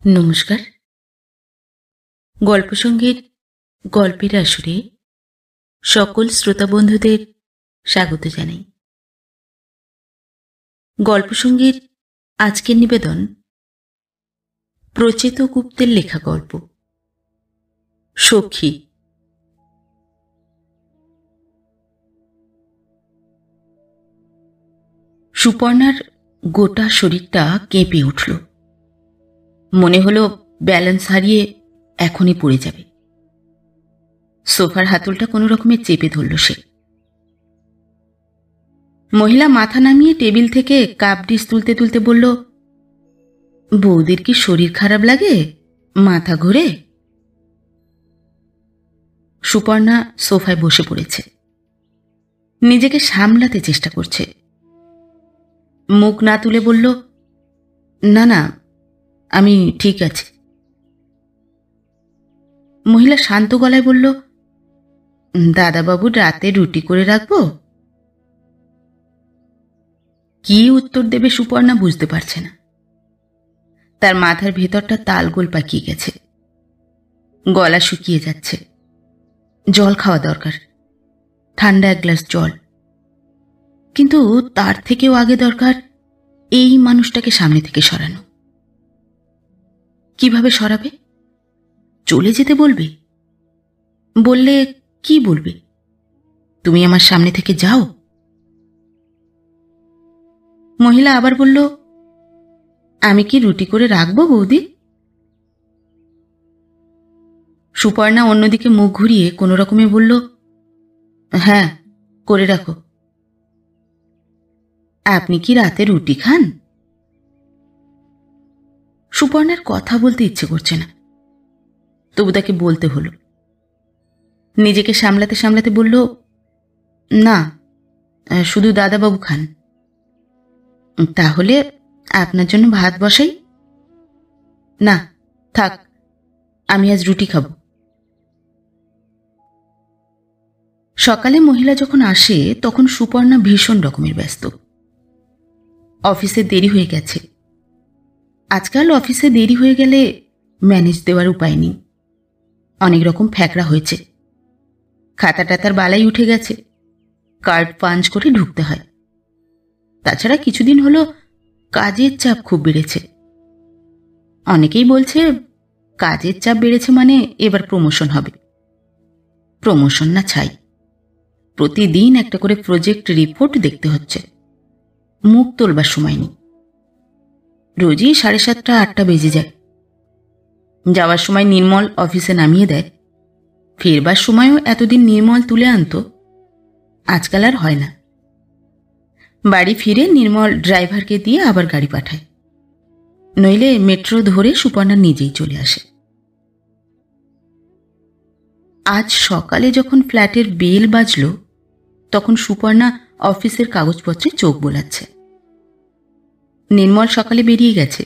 নমস্কার। গল্পসঙ্গীর গল্পের আসরে সকল শ্রোতা বন্ধুদের স্বাগত জানাই। গল্পসঙ্গীর আজকের নিবেদন প্রচেত গুপ্তের লেখা গল্প সখী। সুপর্ণার গোটা শরীরটা কেঁপে উঠল। মনে হলো ব্যালেন্স হারিয়ে এখনই পড়ে যাবে। সোফার হাতলটা কোনো রকমে চেপে ধরল সে। মহিলা মাথা নামিয়ে টেবিল থেকে কাপ ডিশ তুলতে তুলতে বলল, বৌদির কি শরীর খারাপ লাগে? মাথা ঘুরে? সুপর্ণা সোফায় বসে পড়েছে। নিজেকে সামলাতে চেষ্টা করছে। মুখ না তুলে বলল, না না, আমি ঠিক আছি। মহিলা শান্ত গলায় বলল, দাদাবাবু রাতে রুটি করে রাখবো? কি উত্তর দেবে সুপর্ণা বুঝতে পারছে না। তার মাথার ভেতরটা তালগোল পাকিয়ে গেছে, গলা শুকিয়ে যাচ্ছে। জল খাওয়া দরকার, ঠান্ডা এক গ্লাস জল। কিন্তু তার থেকেও আগে দরকার এই মানুষটাকে সামনে থেকে সরানো। কিভাবে সরাবে? চলে যেতে বলবে? বললে কি বলবে? তুমি আমার সামনে থেকে যাও। মহিলা আবার বলল, আমি কি রুটি করে রাখবো বৌদি? সুপর্ণা অন্যদিকে মুখ ঘুরিয়ে কোনো রকমে বলল, হ্যাঁ, করে রাখো। আপনি কি রাতে রুটি খান? সুপর্ণার কথা বলতে ইচ্ছে করছে না, তবু তাকে বলতে হলো। নিজেকে সামলাতে সামলাতে বলল, না, শুধু দাদাবাবু খান। তাহলে আপনার জন্য ভাত বসাই? না, থাক, আমি আজ রুটি খাবো। সকালে মহিলা যখন আসে তখন সুপর্ণা ভীষণ রকমের ব্যস্ত। অফিসে দেরি হয়ে গেছে। আজকাল অফিসে দেরি হয়ে গেলে ম্যানেজ দেওয়ার উপায় নেই। অনেক রকম ফ্যাকড়া হয়েছে। খাতা টাতার বালাই উঠে গেছে, কার্ড পাঞ্চ করে ঢুকতে হয়। তাছাড়া কিছুদিন হলো কাজের চাপ খুব বেড়েছে। অনেকেই বলছে কাজের চাপ বেড়েছে মানে এবার প্রমোশন হবে। প্রমোশন না ছাই, প্রতিদিন একটা করে প্রজেক্ট রিপোর্ট দেখতে হচ্ছে। মুখ তোলবার সময় নেই। রোজই 7:30 8টা বেজে যায়। যাওয়ার সময় নির্মল অফিসে নামিয়ে দেয়, ফেরবার সময়ও এতদিন নির্মল তুলে আনতো, আজকাল আর হয় না। বাড়ি ফিরে নির্মল ড্রাইভারকে দিয়ে আবার গাড়ি পাঠায়, নইলে মেট্রো ধরে সুপর্ণা নিজেই চলে আসে। আজ সকালে যখন ফ্ল্যাটের বেল বাজল তখন সুপর্ণা অফিসের কাগজপত্রে চোখ বোলাচ্ছে। নির্মল সকালে বেরিয়ে গেছে।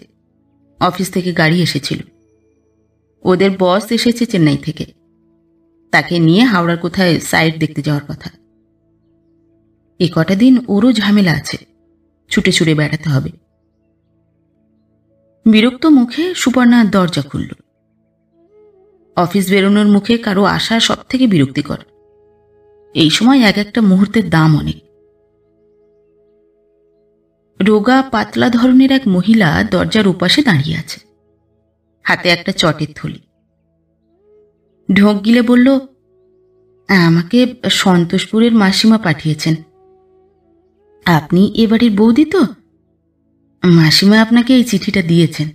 অফিস থেকে গাড়ি এসেছিল। ওদের বস এসেছে চেন্নাই থেকে। তাকে নিয়ে হাওড়ার কোথায় সাইট দেখতে যাওয়ার কথা। এ কটা দিন ওরও ঝামেলা আছে, ছুটে ছুটে বেড়াতে হবে। বিরক্ত মুখে সুপর্ণা দরজা খুলল। অফিস বেরোনোর মুখে কারো আসা সব থেকে বিরক্তিকর। এই সময় এক একটা মুহূর্তের দাম অনেক। রোগা পাতলা ধরনের এক মহিলা দরজার ওপাশে দাঁড়িয়ে আছে, হাতে একটা চটের থলি। ঢোক গিলে বলল, আমাকে সন্তোষপুরের মাসিমা পাঠিয়েছেন। আপনি এ বাড়ির বৌদি তো? মাসিমা আপনাকে এই চিঠিটা দিয়েছেন।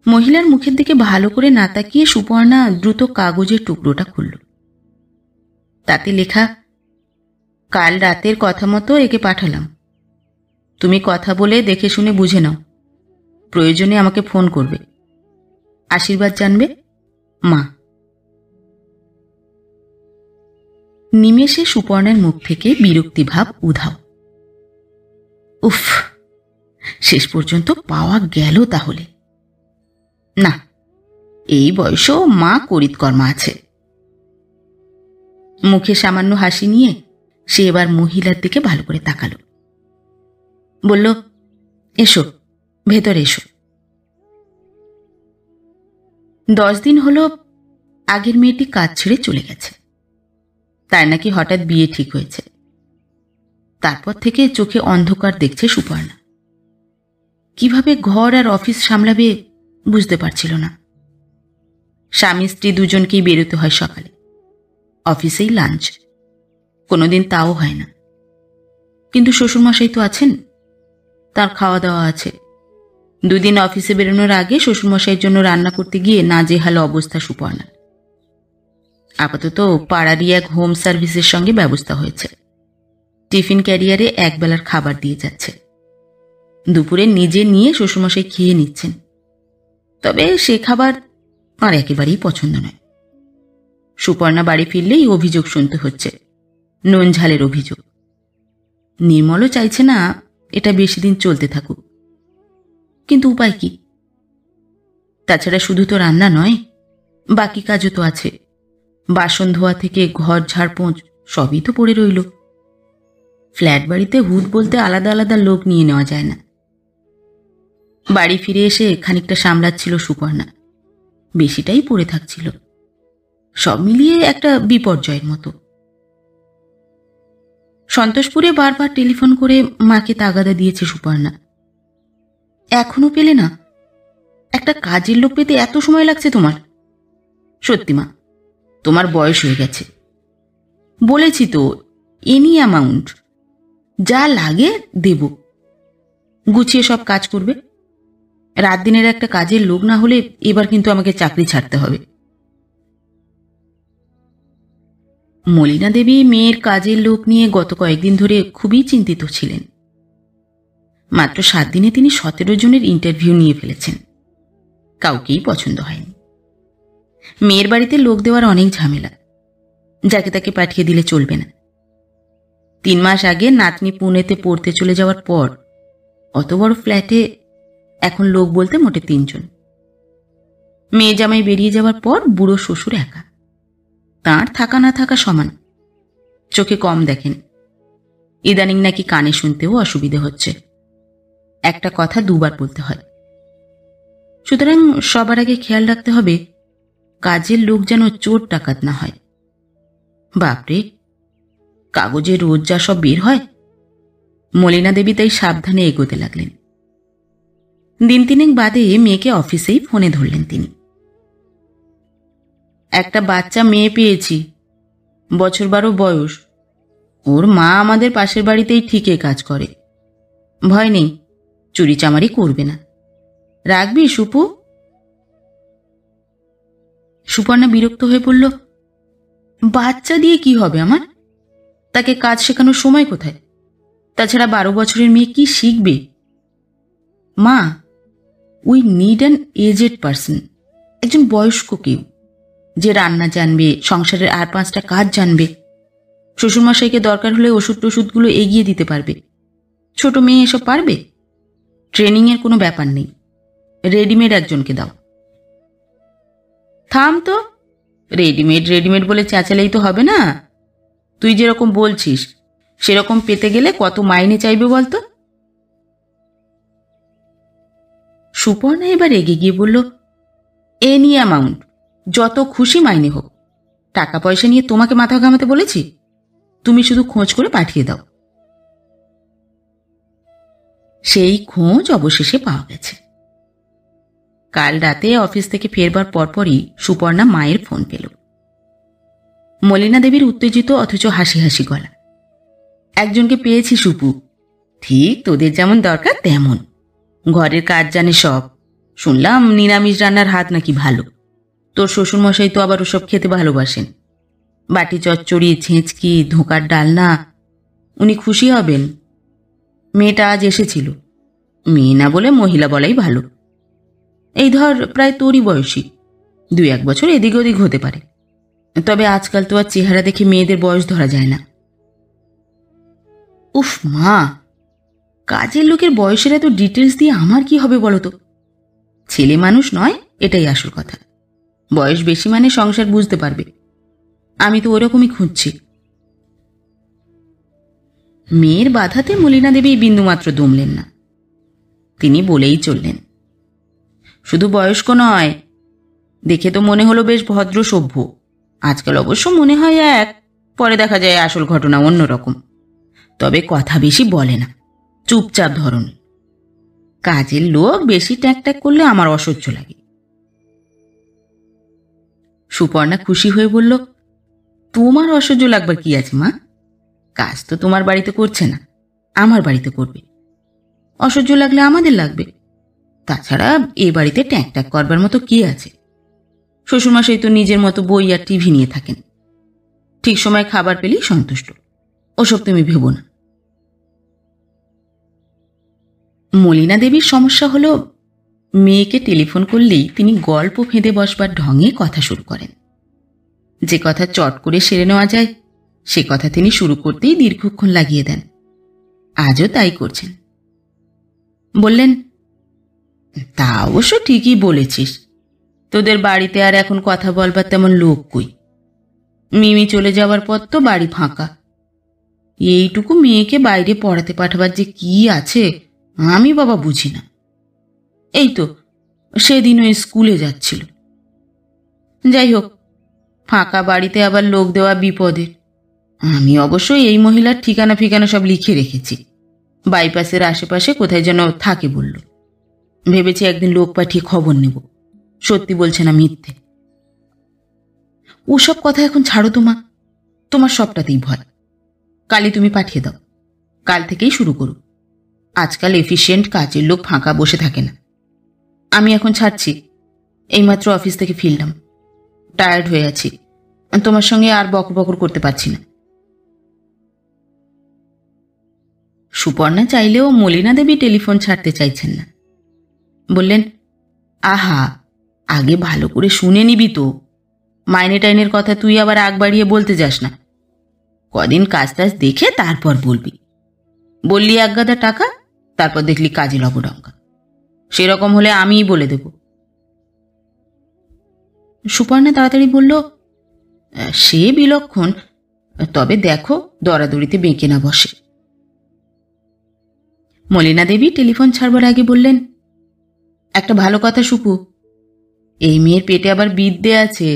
মহিলার মুখের দিকে ভালো করে না তাকিয়ে সুপর্ণা দ্রুত কাগজের টুকরোটা খুলল। তাতে লেখা, কাল রাতের কথা মতো একে পাঠালাম। তুমি কথা বলে দেখে শুনে বুঝে নাও। প্রয়োজনে আমাকে ফোন করবে। আশীর্বাদ জানবে, মা। নিমেষে সুপর্ণার মুখ থেকে বিরক্তিভাব উধাও। উফ, শেষ পর্যন্ত পাওয়া গেল তাহলে। না, এই বয়সেও মা করিতকর্মা আছে। মুখে সামান্য হাসি নিয়ে সে এবার মহিলার দিকে ভালো করে তাকালো। বলল, এসো, ভেতরে এসো। 10 দিন হলো আগের মেয়েটি কাজ ছেড়ে চলে গেছে। তার নাকি হঠাৎ বিয়ে ঠিক হয়েছে। তারপর থেকে চোখে অন্ধকার দেখছে সুপর্ণা। কিভাবে ঘর আর অফিস সামলাবে বুঝতে পারছিল না। স্বামী স্ত্রী দুজনকেই বেরোতে হয় সকালে, অফিসেই লাঞ্চ, কোনোদিন তাও হয় না। কিন্তু শ্বশুরমশাই তো আছেন, তার খাওয়া দাওয়া আছে। 2 দিন অফিসে বেরোনোর আগে শ্বশুরমশাইয়ের জন্য রান্না করতে গিয়ে নাজেহাল অবস্থা সুপর্ণার। আপাতত পাড়ারই এক হোম সার্ভিসের সঙ্গে ব্যবস্থা হয়েছে। টিফিন ক্যারিয়ারে একবেলার খাবার দিয়ে যাচ্ছে। দুপুরে নিজে নিয়ে শ্বশুরমশাই খেয়ে নিচ্ছেন। তবে সে খাবার আর একেবারেই পছন্দ নয়। সুপর্ণা বাড়ি ফিরলেই অভিযোগ শুনতে হচ্ছে, নুন ঝালের অভিযোগ। নির্মলও চাইছে না এটা বেশি দিন চলতে থাকুক, কিন্তু উপায় কি? তাছাড়া শুধু তো রান্না নয়, বাকি কাজও তো আছে। বাসন ধোয়া থেকে ঘর ঝাড়পোঁছ সবই তো পড়ে রইল। ফ্ল্যাট বাড়িতে হুট বলতে আলাদা আলাদা লোক নিয়ে নেওয়া যায় না। বাড়ি ফিরে এসে খানিকটা সামলাচ্ছিল সুপর্ণা, বেশিটাই পড়ে থাকছিল। সব মিলিয়ে একটা বিপর্যয়ের মতো। সন্তোষপুরে বারবার টেলিফোন করে মাকে তাগাদা দিয়েছে সুপর্ণা। এখনো পেলে না? একটা কাজের লোক পেতে এত সময় লাগছে তোমার? সত্যি মা, তোমার বয়স হয়ে গেছে। বলেছি তো, এনি অ্যামাউন্ট যা লাগে দেব, গুছিয়ে সব কাজ করবে। রাত দিনের একটা কাজের লোক না হলে এবার কিন্তু আমাকে চাকরি ছাড়তে হবে। মলিনা দেবী মেয়ের কাজের লোক নিয়ে গত কয়েকদিন ধরে খুবই চিন্তিত ছিলেন। মাত্র 7 দিনে তিনি 17 জনের ইন্টারভিউ নিয়ে ফেলেছেন। কাউকেই পছন্দ হয়নি। মেয়ের বাড়িতে লোক দেওয়ার অনেক ঝামেলা, যাকে তাকে পাঠিয়ে দিলে চলবে না। 3 মাস আগে নাতনি পুনেতে পড়তে চলে যাওয়ার পর অত বড় ফ্ল্যাটে এখন লোক বলতে মোটে 3 জন। মেয়ে জামাই বেরিয়ে যাওয়ার পর বুড়ো শ্বশুর একা। তাঁর থাকা না থাকা সমান। চোখে কম দেখেন, ইদানিং নাকি কানে শুনতেও অসুবিধে হচ্ছে। একটা কথা 2 বার বলতে হয়। সুতরাং সবার আগে খেয়াল রাখতে হবে কাজের লোক যেন চোর ডাকাত না হয়। বাপরে, কাগজে রোজ যা সব বের হয়। মলিনা দেবী তাই সাবধানে এগোতে লাগলেন। দিন 3 বাদে মেয়েকে অফিসেই ফোনে ধরলেন তিনি। একটা বাচ্চা মেয়ে পেয়েছি, বছর 12 বয়স। ওর মা আমাদের পাশের বাড়িতেই ঠিকে কাজ করে। ভয় নেই, চুরি চামারি করবে না। রাখবি সুপু? সুপর্ণা বিরক্ত হয়ে পড়ল। বাচ্চা দিয়ে কি হবে আমার? তাকে কাজ শেখানোর সময় কোথায়? তাছাড়া 12 বছরের মেয়ে কি শিখবে? মা, we need an aged person, একজন বয়স্ক কেউ, যে রান্না জানবে, সংসারের আর 5টা কাজ জানবে। শ্বশুরমশাইকে দরকার হলে ওষুধ টষুধগুলো এগিয়ে দিতে পারবে। ছোট মেয়ে এসব পারবে? ট্রেনিংয়ের কোনো ব্যাপার নেই, রেডিমেড একজনকে দাও। থাম তো, রেডিমেড বলে চেঁচালেই তো হবে না। তুই যেরকম বলছিস সেরকম পেতে গেলে কত মাইনে চাইবে বলতো? সুপর্ণা এবার এগে গিয়ে বলল, এনি অ্যামাউন্ট, যত খুশি মাইনে হোক। টাকা পয়সা নিয়ে তোমাকে মাথা ঘামাতে বলেছি? তুমি শুধু খোঁজ করে পাঠিয়ে দাও। সেই খোঁজ অবশেষে পাওয়া গেছে। কাল রাতে অফিস থেকে ফেরবার পরপরই সুপর্ণা মায়ের ফোন পেল। মলিনা দেবীর উত্তেজিত অথচ হাসি হাসি গলা। একজনকে পেয়েছি সুপু, ঠিক তোদের যেমন দরকার তেমন। ঘরের কাজ জানে সব। শুনলাম নিরামিষ রান্নার হাত নাকি ভালো। তোর শ্বশুরমশাই তো আবার ওসব খেতে ভালোবাসেন। বাটি চচ্চড়ি, ছেঁচকি, ধোঁকার ডালনা, উনি খুশি হবেন। মেয়েটা আজ এসেছিল। মেয়ে না বলে মহিলা বলাই ভালো। এই ধর প্রায় তোরই বয়সী, 2-1 বছর এদিক ওদিক হতে পারে। তবে আজকাল তো আর চেহারা দেখে মেয়েদের বয়স ধরা যায় না। উফ মা, কাজের লোকের বয়সের এত ডিটেলস দিয়ে আমার কি হবে বলো তো? ছেলে মানুষ নয়, এটাই আসল কথা। বয়স বেশি মানে সংসার বুঝতে পারবে। আমি তো ওরকমই খুঁজছি। মেয়ের বাধাতে মলিনা দেবী বিন্দুমাত্র দমলেন না। তিনি বলেই চললেন, শুধু বয়স্ক নয়, দেখে তো মনে হলো বেশ ভদ্র সভ্য। আজকাল অবশ্য মনে হয় এক, পরে দেখা যায় আসল ঘটনা অন্যরকম। তবে কথা বেশি বলে না, চুপচাপ ধরনের। কাজের লোক বেশি ট্যাক ট্যাক করলে আমার অসহ্য লাগে। সুপর্ণা খুশি হয়ে বলল, তোমার অসহ্য লাগবার কি আছে মা? কাজ তো তোমার বাড়িতে করছে না, আমার বাড়িতে করবে। অসহ্য লাগলে আমাদের লাগবে। তাছাড়া এ বাড়িতে ট্যাক ট্যাক করবার মতো কি আছে? শ্বশুরমশাই তো নিজের মতো বই আর টিভি নিয়ে থাকেন, ঠিক সময় খাবার পেলেই সন্তুষ্ট। ওসব তুমি ভেবো না। মলিনা দেবীর সমস্যা হলো, মেয়েকে টেলিফোন করলেই তিনি গল্প ফেঁদে বসবার ঢঙে কথা শুরু করেন। যে কথা চট করে সেরে নেওয়া যায় সে কথা তিনি শুরু করতেই দীর্ঘক্ষণ লাগিয়ে দেন। আজও তাই করছেন। বললেন, তা অবশ্য ঠিকই বলেছিস, তোদের বাড়িতে আর এখন কথা বলবার তেমন লোক কই। মিমি চলে যাওয়ার পর তো বাড়ি ফাঁকা। এইটুকু মেয়েকে বাইরে পড়াতে পাঠাবার যে কি আছে আমি বাবা বুঝি না। এই তো সেদিন ওই স্কুলে যাচ্ছিল। যাই হোক, ফাঁকা বাড়িতে আবার লোক দেওয়া বিপদের। আমি অবশ্য এই মহিলার ঠিকানা ফিকানা সব লিখে রেখেছি। বাইপাসের আশেপাশে কোথায় যেন থাকে বলল। ভেবেছি একদিন লোক পাঠিয়ে খবর নেব সত্যি বলছে না মিথ্যে। ওসব কথা এখন ছাড়ো তো মা, তোমার সবটাতেই ভয়। কালই তুমি পাঠিয়ে দাও, কাল থেকেই শুরু করো। আজকাল এফিশিয়েন্ট কাজের লোক ফাঁকা বসে থাকে না। আমি এখন ছাড়ছি, এইমাত্র অফিস থেকে ফিরলাম, টায়ার্ড হয়ে আছি, তোমার সঙ্গে আর বকর বকর করতে পারছি না। সুপর্ণা চাইলেও মলিনা দেবী টেলিফোন ছাড়তে চাইছেন না। বললেন, আহা, আগে ভালো করে শুনে নিবি তো। মাইনে টাইনের কথা তুই আবার আগ বাড়িয়ে বলতে যাস না। কদিন কাজ টাজ দেখে তারপর বলবি। বললি এক গাদা টাকা, তারপর দেখলি কাজে লবডঙ্কা। সেরকম হলে আমিই বলে দেব। সুপর্ণা তাড়াতাড়ি বলল, সে বিলক্ষণ, তবে দেখো দরাদরিতে বেঁকে না বসে। মলিনা দেবী টেলিফোন ছাড়বার আগে বললেন, একটা ভালো কথা সুকু, এই মেয়ের পেটে আবার বিদ্যে আছে।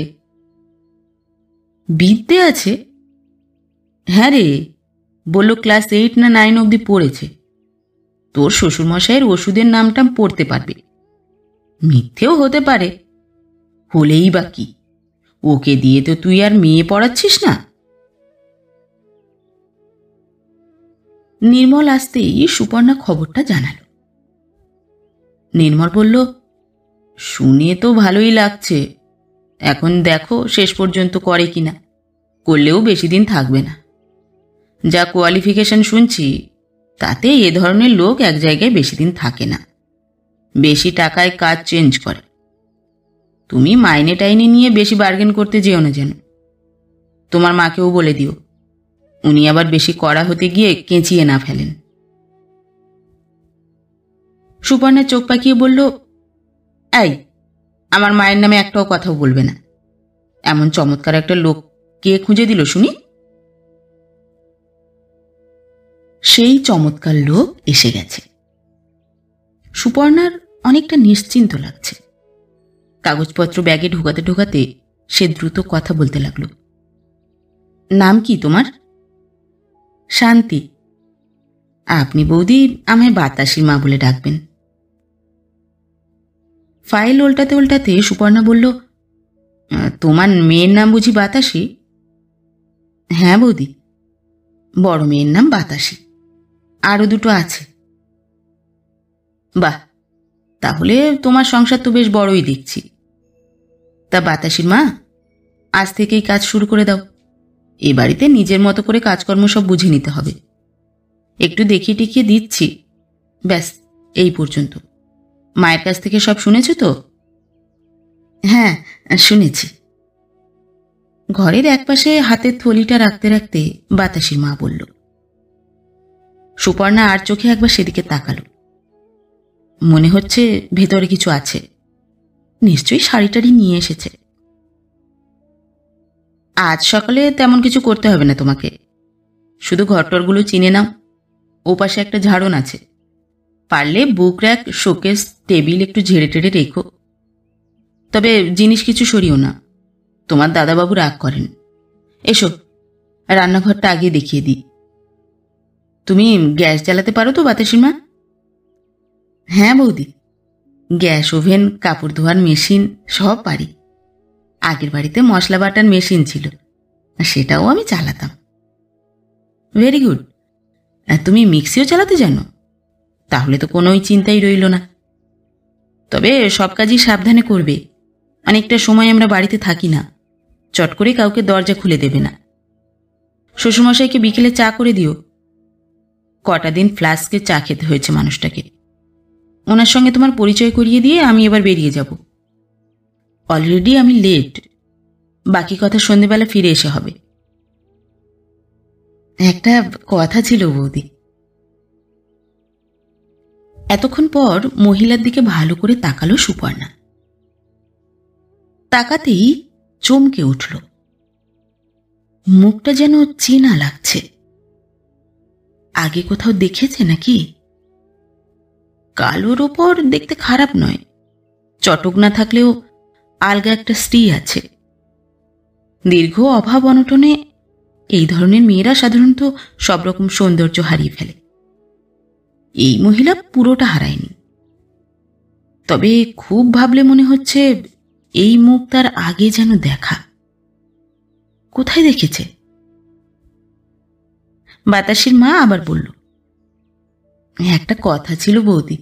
বিদ্যে আছে? হ্যাঁ রে, বলল ক্লাস 8 না 9 অবধি পড়েছে। তোর শ্বশুরমশাইয়ের ওষুধের নামটাম পড়তে পারবে। মিথ্যেও হতে পারে, হলেই বা কি, ওকে দিয়ে তো তুই আর মেয়ে পড়াচ্ছিস না। নির্মল আসতেই সুপর্ণা খবরটা জানাল। নির্মল বলল, শুনে তো ভালোই লাগছে, এখন দেখো শেষ পর্যন্ত করে কিনা। করলেও বেশি দিন থাকবে না। যা কোয়ালিফিকেশন শুনছি তাতে এ ধরনের লোক এক জায়গায় বেশি দিন থাকে না, বেশি টাকায় কাজ চেঞ্জ করে। তুমি মাইনে টাইনে নিয়ে বেশি বার্গেন করতে যেও না যেন। তোমার মাকেও বলে দিও, উনি আবার বেশি কড়া হতে গিয়ে কেঁচিয়ে না ফেলেন। সুপর্ণা চোখ পাকিয়ে বলল, এই, আমার মায়ের নামে একটাও কথাও বলবে না। এমন চমৎকার একটা লোক কে খুঁজে দিল শুনি? সেই চমৎকার লোক এসে গেছে। সুপর্ণার অনেকটা নিশ্চিন্ত লাগছে। কাগজপত্র ব্যাগে ঢোকাতে ঢোকাতে সে দ্রুত কথা বলতে লাগলো। নাম কি তোমার? শান্তি। আপনি বৌদি আমায় বাতাসির মা বলে ডাকবেন। ফাইল উল্টাতে উল্টাতে সুপর্ণা বলল, তোমার মেয়ের নাম বুঝি বাতাসি? হ্যাঁ বৌদি, বড় মেয়ের নাম বাতাসি, আরও দুটো আছে। বাহ, তাহলে তোমার সংসার তো বেশ বড়ই দেখছি। তা বাতাসির মা, আজ থেকেই কাজ শুরু করে দাও। এ বাড়িতে নিজের মতো করে কাজকর্ম সব বুঝে নিতে হবে। একটু দেখিয়ে টিকিয়ে দিচ্ছি, ব্যাস এই পর্যন্ত। মায়ের কাছ থেকে সব শুনেছ তো? হ্যাঁ, শুনেছি। ঘরের একপাশে হাতের থলিটা রাখতে রাখতে বাতাসির মা বলল। সুপর্ণা আর চোখে একবার সেদিকে তাকালো। মনে হচ্ছে ভেতরে কিছু আছে, নিশ্চয়ই শাড়িটারি নিয়ে এসেছে। আজ সকালে তেমন কিছু করতে হবে না তোমাকে, শুধু ঘরটরগুলো চিনে নাও। ওপাশে একটা ঝাড়ন আছে, পারলে বুক র্যাক, শোকেস, টেবিল একটু ঝেড়ে টেড়ে রেখো। তবে জিনিস কিছু সরিও না, তোমার দাদাবাবু রাগ করেন। এসো, রান্নাঘরটা আগে দেখিয়ে দিই। তুমি গ্যাস জ্বালাতে পারো তো বাতাসির মা? হ্যাঁ বৌদি, গ্যাস, ওভেন, কাপড় ধোয়ার মেশিন সব পারি। আগের বাড়িতে মশলা বাটার মেশিন ছিল, সেটাও আমি চালাতাম। Very good. তুমি মিক্সিও চালাতে জানো? তাহলে তো কোনোই চিন্তাই রইল না। তবে সব কাজই সাবধানে করবে। অনেকটা সময় আমরা বাড়িতে থাকি না, চট করে কাউকে দরজা খুলে দেবে না। শ্বশুরমশাইকে বিকেলে চা করে দিও। কটা দিন ফ্লাস্কে চা খেতে হয়েছে মানুষটাকে। ওনার সঙ্গে তোমার পরিচয় করিয়ে দিয়ে আমি এবার বেরিয়ে যাব। অলরেডি আমি লেট, বাকি কথা সন্ধেবেলা ফিরে এসে হবে। একটা কথা ছিল বৌদি। এতক্ষণ পর মহিলার দিকে ভালো করে তাকালো সুপর্ণা। তাকাতেই চমকে উঠল। মুখটা যেন চেনা লাগছে। আগে কোথাও দেখেছে নাকি? কালোর ওপর দেখতে খারাপ নয়, চটক না থাকলেও আলগা একটা স্ত্রী আছে। দীর্ঘ অভাব অনটনে এই ধরনের মেয়েরা সাধারণত সব রকম সৌন্দর্য হারিয়ে ফেলে। এই মহিলা পুরোটা হারায়নি, তবে খুব ভাবলে মনে হচ্ছে এই মুখ তার আগে যেন দেখা। কোথায় দেখেছে? বাতাসির মা আবার বলল, একটা কথা ছিল বৌদি।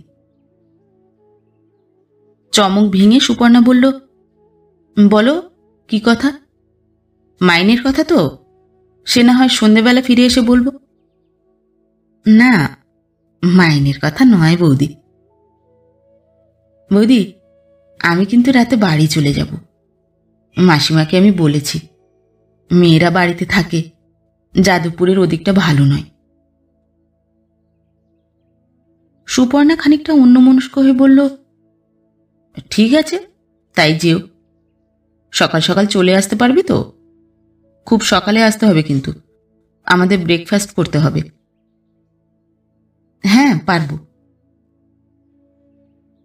চমক ভেঙে সুপর্ণা বলল, বলো, কি কথা? মাইনের কথা তো? সে না হয় সন্ধেবেলা ফিরে এসে বলবো। না, মাইনের কথা নয় বৌদি। বৌদি, আমি কিন্তু রাতে বাড়ি চলে যাব। মাসিমাকে আমি বলেছি, মেয়েরা বাড়িতে থাকে, যাদবপুরের ওদিকটা ভালো নয়। সুপর্ণা খানিকটা অন্যমনস্ক হয়ে বলল, ঠিক আছে, তাই যেও। সকাল সকাল চলে আসতে পারবি তো? খুব সকালে আসতে হবে কিন্তু, আমাদের ব্রেকফাস্ট করতে হবে। হ্যাঁ, পারব।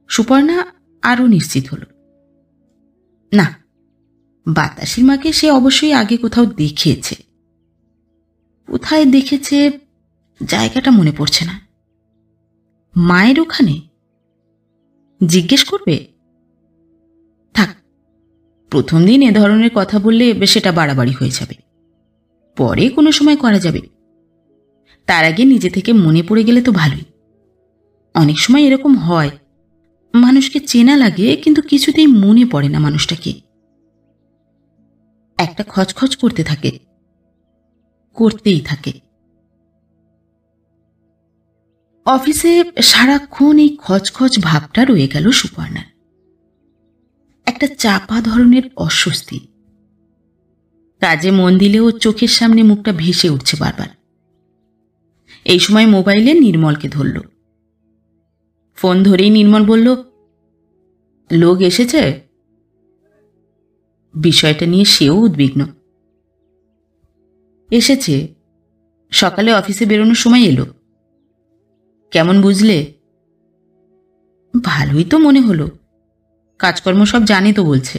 সুপর্ণা আরও নিশ্চিত হল। না, বাতাসির মাকে সে অবশ্যই আগে কোথাও দেখেছে। কোথায় দেখেছে জায়গাটা মনে পড়ছে না। মায়ের ওখানে? জিজ্ঞেস করবে? থাক, প্রথম দিন এ ধরনের কথা বললে সেটা বাড়াবাড়ি হয়ে যাবে, পরে কোনো সময় করা যাবে। তার আগে নিজে থেকে মনে পড়ে গেলে তো ভালোই। অনেক সময় এরকম হয়, মানুষকে চেনা লাগে কিন্তু কিছুতেই মনে পড়ে না মানুষটাকে। একটা খচখচ করতে থাকে, করতেই থাকে। অফিসে সারাক্ষণ এই খচখচ ভাবটা রয়ে গেল সুপর্ণার। একটা চাপা ধরনের অস্বস্তি। কাজে মন দিলেও চোখের সামনে মুখটা ভেসে উঠছে বারবার। এই সময় মোবাইলে নির্মলকে ধরল। ফোন ধরেই নির্মল বলল, লোক এসেছে? বিষয়টা নিয়ে সেও উদ্বিগ্ন। এসেছে, সকালে অফিসে বেরোনোর সময় এলো। কেমন বুঝলে? ভালোই তো মনে হলো, কাজকর্ম সব জানে তো বলছে।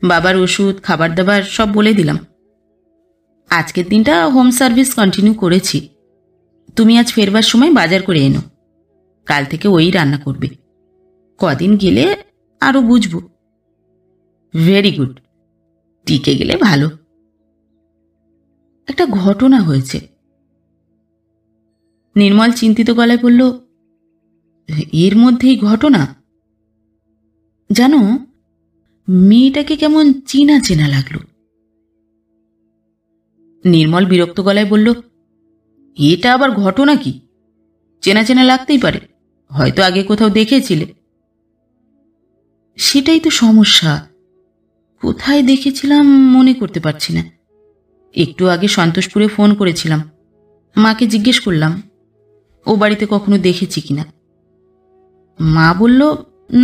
বাবার ওষুধ, খাবার দাবার সব বলে দিলাম। আজকের দিনটা হোম সার্ভিস কন্টিনিউ করেছি। তুমি আজ ফেরবার সময় বাজার করে এনো, কাল থেকে ওই রান্না করবে। কদিন গেলে আরও বুঝবো। ভেরি গুড, টিকে গেলে ভালো। একটা ঘটনা হয়েছে। নির্মল চিন্তিত গলায় বলল, এর মধ্যেই ঘটনা? জানো, মেয়েটাকে কেমন চেনা চেনা লাগলো। নির্মল বিরক্ত গলায় বলল, এটা আবার ঘটনা কি? চেনা চেনা লাগতেই পারে, হয়তো আগে কোথাও দেখেছিলে। সেটাই তো সমস্যা, কোথায় দেখেছিলাম মনে করতে পারছি না। একটু আগে সন্তোষপুরে ফোন করেছিলাম, মাকে জিজ্ঞেস করলাম ও বাড়িতে কখনো দেখেছি কিনা। মা বলল,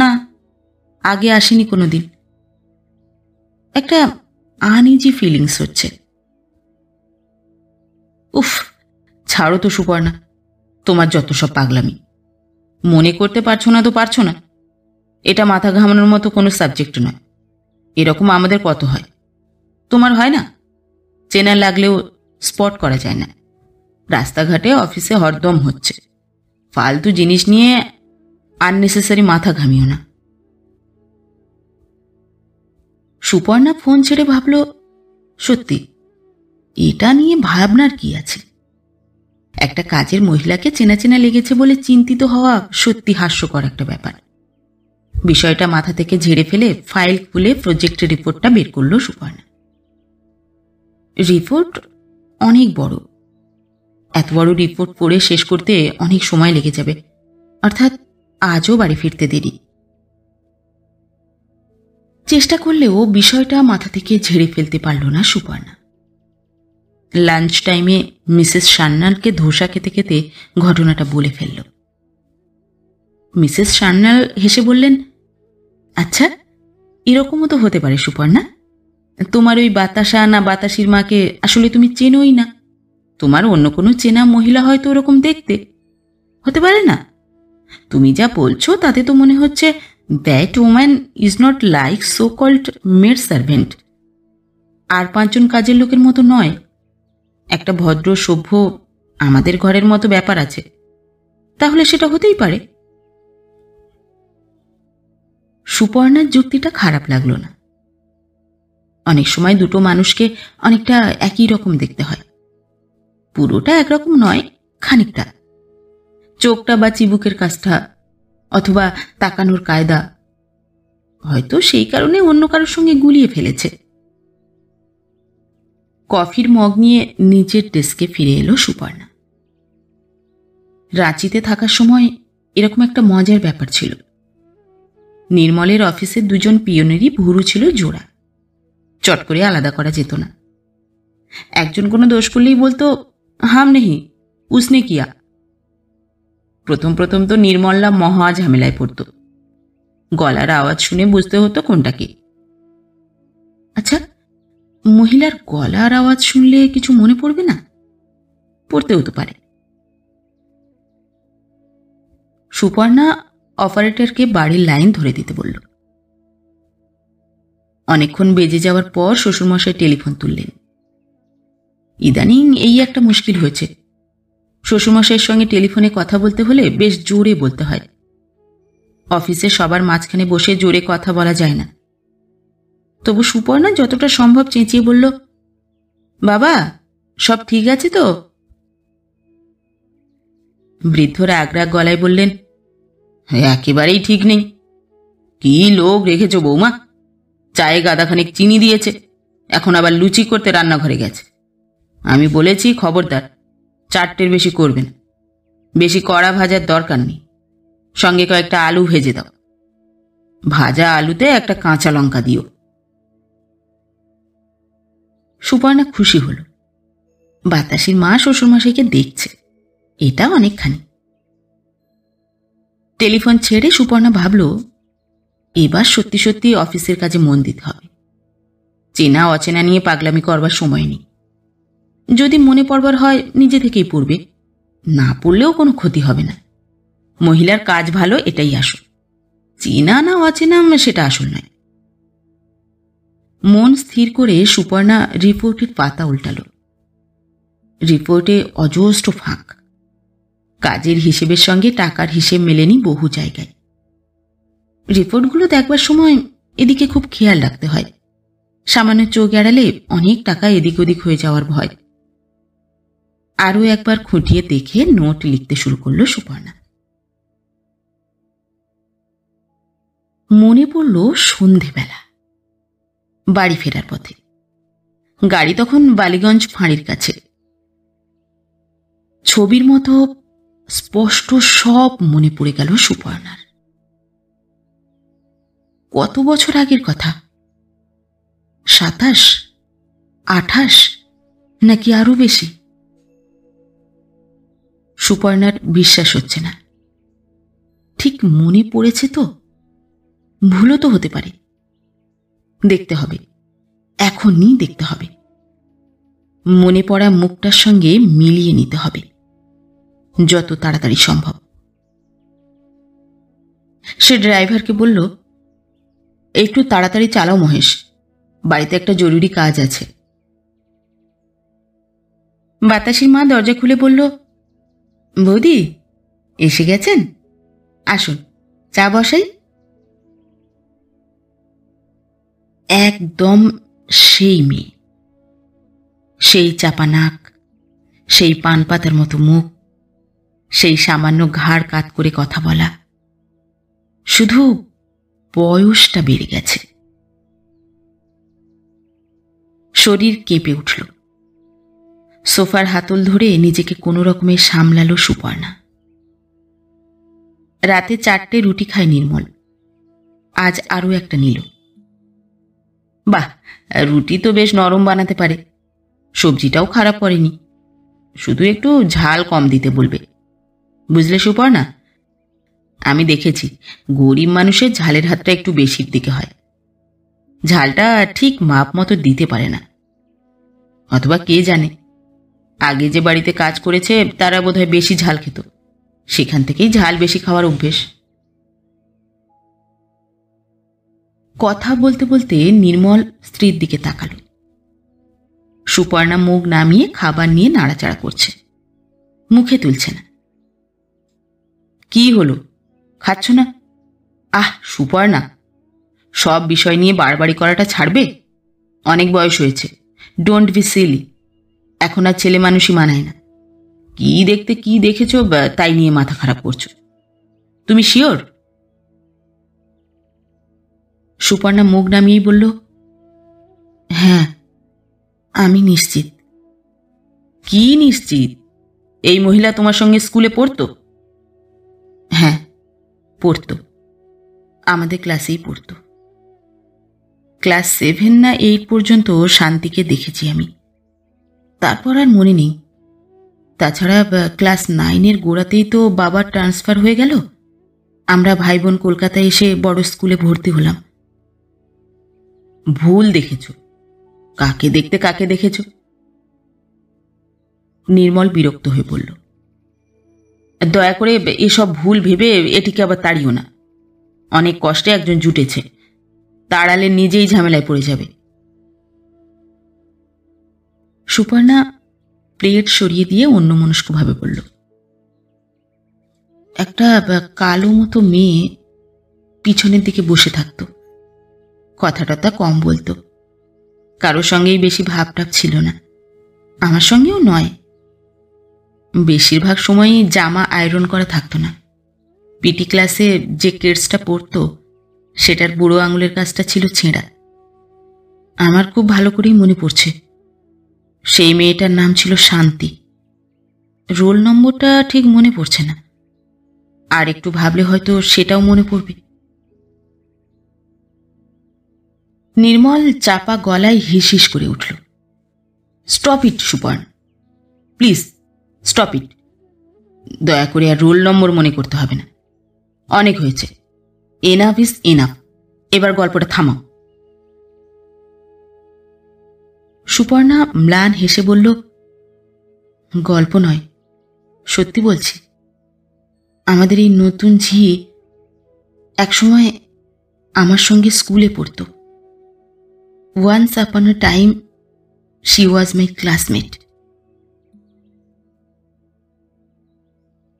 না, আগে আসেনি কোনো দিন। একটা আনইজি ফিলিংস হচ্ছে। উফ, ছাড়ো তো সুপর্ণা, তোমার যত সব পাগলামি। মনে করতে পারছো না তো পারছো না, এটা মাথা ঘামানোর মতো কোনো সাবজেক্ট নয়। এরকম আমাদের কত হয়, তোমার হয় না? চেনা লাগলেও স্পট করা যায় না। রাস্তাঘাটে অফিসে হরদম হচ্ছে, ফালতু জিনিস নিয়ে আননেসেসারি মাথা ঘামিও না। সুপর্ণা ফোন ছেড়ে ভাবল, সত্যি এটা নিয়ে ভাবনার কি আছে? একটা কাজের মহিলাকে চেনা চেনা লেগেছে বলে চিন্তিত হওয়া সত্যি হাস্যকর একটা ব্যাপার। বিষয়টা মাথা থেকে ঝেড়ে ফেলে ফাইল খুলে প্রজেক্টের রিপোর্টটা বের করলো সুপর্ণা। রিপোর্ট অনেক বড়। এত বড় রিপোর্ট পড়ে শেষ করতে অনেক সময় লেগে যাবে, অর্থাৎ আজও বাড়ি ফিরতে দেরি। চেষ্টা করলেও বিষয়টা মাথা থেকে ঝেড়ে ফেলতে পারল না সুপর্ণা। লাঞ্চ টাইমে মিসেস সান্যালকে ধোসা খেতে খেতে ঘটনাটা বলে ফেলল। মিসেস সান্যাল হেসে বললেন, আচ্ছা, এরকমও তো হতে পারে সুপর্ণা। তোমার ওই বাতাসা না বাতাসির মাকে আসলে তুমি চেনোই না। তোমার অন্য কোনো চেনা মহিলা হয়তো ওরকম দেখতে, হতে পারে না? তুমি যা বলছো তাতে তো মনে হচ্ছে that woman is not like so called maid servant. আর 5 জন কাজের লোকের মতো নয়, একটা ভদ্র সভ্য আমাদের ঘরের মতো ব্যাপার আছে। তাহলে সেটা হতেই পারে। সুপর্ণার যুক্তিটা খারাপ লাগলো না। অনেক সময় দুটো মানুষকে অনেকটা একই রকম দেখতে হয়, পুরোটা একরকম নয়, খানিকটা। চোখটা বা চিবুকের কাজটা অথবা তাকানোর কায়দা, হয়তো সেই কারণে অন্য কারোর সঙ্গে গুলিয়ে ফেলেছে। কফির মগ নিয়ে নিজের ডেস্কে ফিরে এলো সুপর্ণা। রাঁচিতে থাকার সময় এরকম একটা মজার ব্যাপার ছিল। নির্মলের অফিসের 2 জন পিয়নেরই ভুরু ছিল জোড়া, চট করে আলাদা করা যেত না। একজন কোনো দোষ করলেই বলতো, হাম নেহি উসনে কিয়া। প্রথম প্রথম তো নির্মলরা মহা ঝামেলায় পড়ত। গলার আওয়াজ শুনে বুঝতে হতো কোনটা কি। আচ্ছা, মহিলার গলার আওয়াজ শুনলে কিছু মনে পড়বে না? পড়তেও তো পারে। সুপর্ণা অপারেটরকে বাড়ির লাইন ধরে দিতে বলল। অনেকক্ষণ বেজে যাওয়ার পর শ্বশুরমশাই টেলিফোন তুললেন। ইদানিং এই একটা মুশকিল হয়েছে, শ্বশুরমশাইয়ের সঙ্গে টেলিফোনে কথা বলতে হলে বেশ জোরে বলতে হয়। অফিসে সবার মাঝখানে বসে জোরে কথা বলা যায় না। তবু সুপর্ণা যতটা সম্ভব চেঁচিয়ে বলল, বাবা সব ঠিক আছে তো? বৃদ্ধ রাগ রাগ গলায় বললেন, একেবারেই ঠিক নেই। কি লোক রেখেছ বৌমা, চায়ে গাদাখানেক চিনি দিয়েছে, এখন আবার লুচি করতে রান্নাঘরে গেছে। আমি বলেছি খবরদার 4টের বেশি করবেন। বেশি কড়া ভাজার দরকার নেই, সঙ্গে কয়েকটা আলু ভেজে দাও। ভাজা আলুতে একটা কাঁচা লঙ্কা দিও। সুপর্ণা খুশি হল, বাতাসির মা শ্বশুরমশাইকে দেখছে, এটা অনেকখানি। টেলিফোন ছেড়ে সুপর্ণা ভাবল, এবার সত্যি সত্যি অফিসের কাজে মন দিতে হবে। চেনা অচেনা নিয়ে পাগলামি করবার সময় নেই। যদি মনে পড়বার হয় নিজে থেকেই পড়বে, না পড়লেও কোনো ক্ষতি হবে না। মহিলার কাজ ভালো, এটাই আসল। চেনা না অচেনা সেটা আসল নয়। মন স্থির করে সুপর্ণা রিপোর্টের পাতা উল্টাল। রিপোর্টে অজস্র ফাঁক। কাজের হিসেবের সঙ্গে টাকার হিসেব মেলেনি বহু জায়গায়। রিপোর্টগুলো দেখবার সময় এদিকে খুব খেয়াল রাখতে হয়। সামান্য চোখ এড়ালে অনেক টাকা এদিক ওদিক হয়ে যাওয়ার ভয়। আরও একবার খুঁটিয়ে দেখে নোট লিখতে শুরু করল সুপর্ণা। মনে পড়ল সন্ধেবেলা বাড়ি ফেরার পথে। গাড়ি তখন বালিগঞ্জ ফাঁড়ির কাছে। ছবির মতো স্পষ্ট সব মনে পড়ে গেল সুপর্ণার। কত বছর আগের কথা? 27, 28 নাকি আরো বেশি? সুপর্ণার বিশ্বাস হচ্ছে না। ঠিক মনে পড়েছে তো? ভুলও তো হতে পারে। দেখতে হবে, এখনই দেখতে হবে। মনে পড়া মুখটার সঙ্গে মিলিয়ে নিতে হবে যত তাড়াতাড়ি সম্ভব। সে ড্রাইভারকে বলল, একটু তাড়াতাড়ি চালাও মহেশ, বাড়িতে একটা জরুরি কাজ আছে। বাতাসির মা দরজা খুলে বলল, বৌদি এসে গেছেন, আসুন চা বসাই। একদম সেই মেয়ে, সেই চাপা নাক, সেই পান পাতার মতো মুখ, সেই সামান্য ঘাড় কাত করে কথা বলা, শুধু বয়সটা বেড়ে গেছে। শরীর কেঁপে উঠল। সোফার হাতল ধরে নিজেকে কোনো রকমে সামলালো সুপর্ণা। রাতে 4টে রুটি খায় নির্মল, আজ আরও একটা নিল। বাহ, রুটি তো বেশ নরম বানাতে পারে, সবজিটাও খারাপ করেনি, শুধু একটু ঝাল কম দিতে বলবে, বুঝলে সুপর্ণা? আমি দেখেছি গরিব মানুষের ঝালের হাতটা একটু বেশির দিকে হয়, ঝালটা ঠিক মাপ মতো দিতে পারে না। অথবা কে জানে, আগে যে বাড়িতে কাজ করেছে তারা বোধহয় বেশি ঝাল খেত, সেখান থেকেই ঝাল বেশি খাওয়ার অভ্যেস। কথা বলতে বলতে নির্মল স্ত্রীর দিকে তাকালো। সুপর্ণা মুখ নামিয়ে খাবার নিয়ে নাড়াচাড়া করছে, মুখে তুলছে না। কি হলো, খাচ্ছ না? আহ সুপর্ণা, সব বিষয় নিয়ে বাড়াবাড়ি করাটা ছাড়বে? অনেক বয়স হয়েছে, ডোন্ট বি সিলি। এখন আর ছেলে মানুষই মানায় না। কি দেখতে কি দেখেছো তাই নিয়ে মাথা খারাপ করছো। তুমি শিওর? সুপর্ণা মুখ নামিয়েই বলল, হ্যাঁ আমি নিশ্চিত। কি নিশ্চিত? এই মহিলা তোমার সঙ্গে স্কুলে পড়তো? হ্যাঁ পড়তো, আমাদের ক্লাসেই পড়তো। ক্লাস 7 না 8 পর্যন্ত শান্তিকে দেখেছি আমি, তারপর আর মনে নেই। তাছাড়া ক্লাস 9-এর গোড়াতেই তো বাবার ট্রান্সফার হয়ে গেল, আমরা ভাই বোন কলকাতায় এসে বড় স্কুলে ভর্তি হলাম। ভুল দেখেছ, কাকে দেখতে কাকে দেখেছ? নির্মল বিরক্ত হয়ে বলল, দয়া করে এসব ভুল ভেবে এটিকে আবার তাড়িও না। অনেক কষ্টে একজন জুটেছে, তাড়ালে নিজেই ঝামেলায় পড়ে যাবে। সুপর্ণা প্লেট সরিয়ে দিয়ে অন্যমনস্কভাবে বলল, একটা কালো মতো মেয়ে পিছনের দিকে বসে থাকত, কথা টথা কম বলতো, কারোর সঙ্গেই বেশি ভাবটাপ ছিল না, আমার সঙ্গেও নয়। বেশিরভাগ সময়ই জামা আয়রন করা থাকতো না। পিটি ক্লাসে যে কেডসটা পরতো সেটার বুড়ো আঙুলের কাজটা ছিল ছেঁড়া। আমার খুব ভালো করেই মনে পড়ছে, সেই মেয়েটার নাম ছিল শান্তি। রোল নম্বরটা ঠিক মনে পড়ছে না, আর একটু ভাবলে হয়তো সেটাও মনে পড়বে। নির্মল চাপা গলায় হিস হিস করে উঠল, stop it Suparna, please stop it. দয়া করে আর রোল নম্বর মনে করতে হবে না, অনেক হয়েছে, এনাফ ইজ এনাফ। এবার গল্পটা থামাও। সুপর্ণা ম্লান হেসে বলল, গল্প নয়, সত্যি বলছি। আমাদের এই নতুন ঝি একসময় আমার সঙ্গে স্কুলে পড়ত। Once upon a time she was my classmate.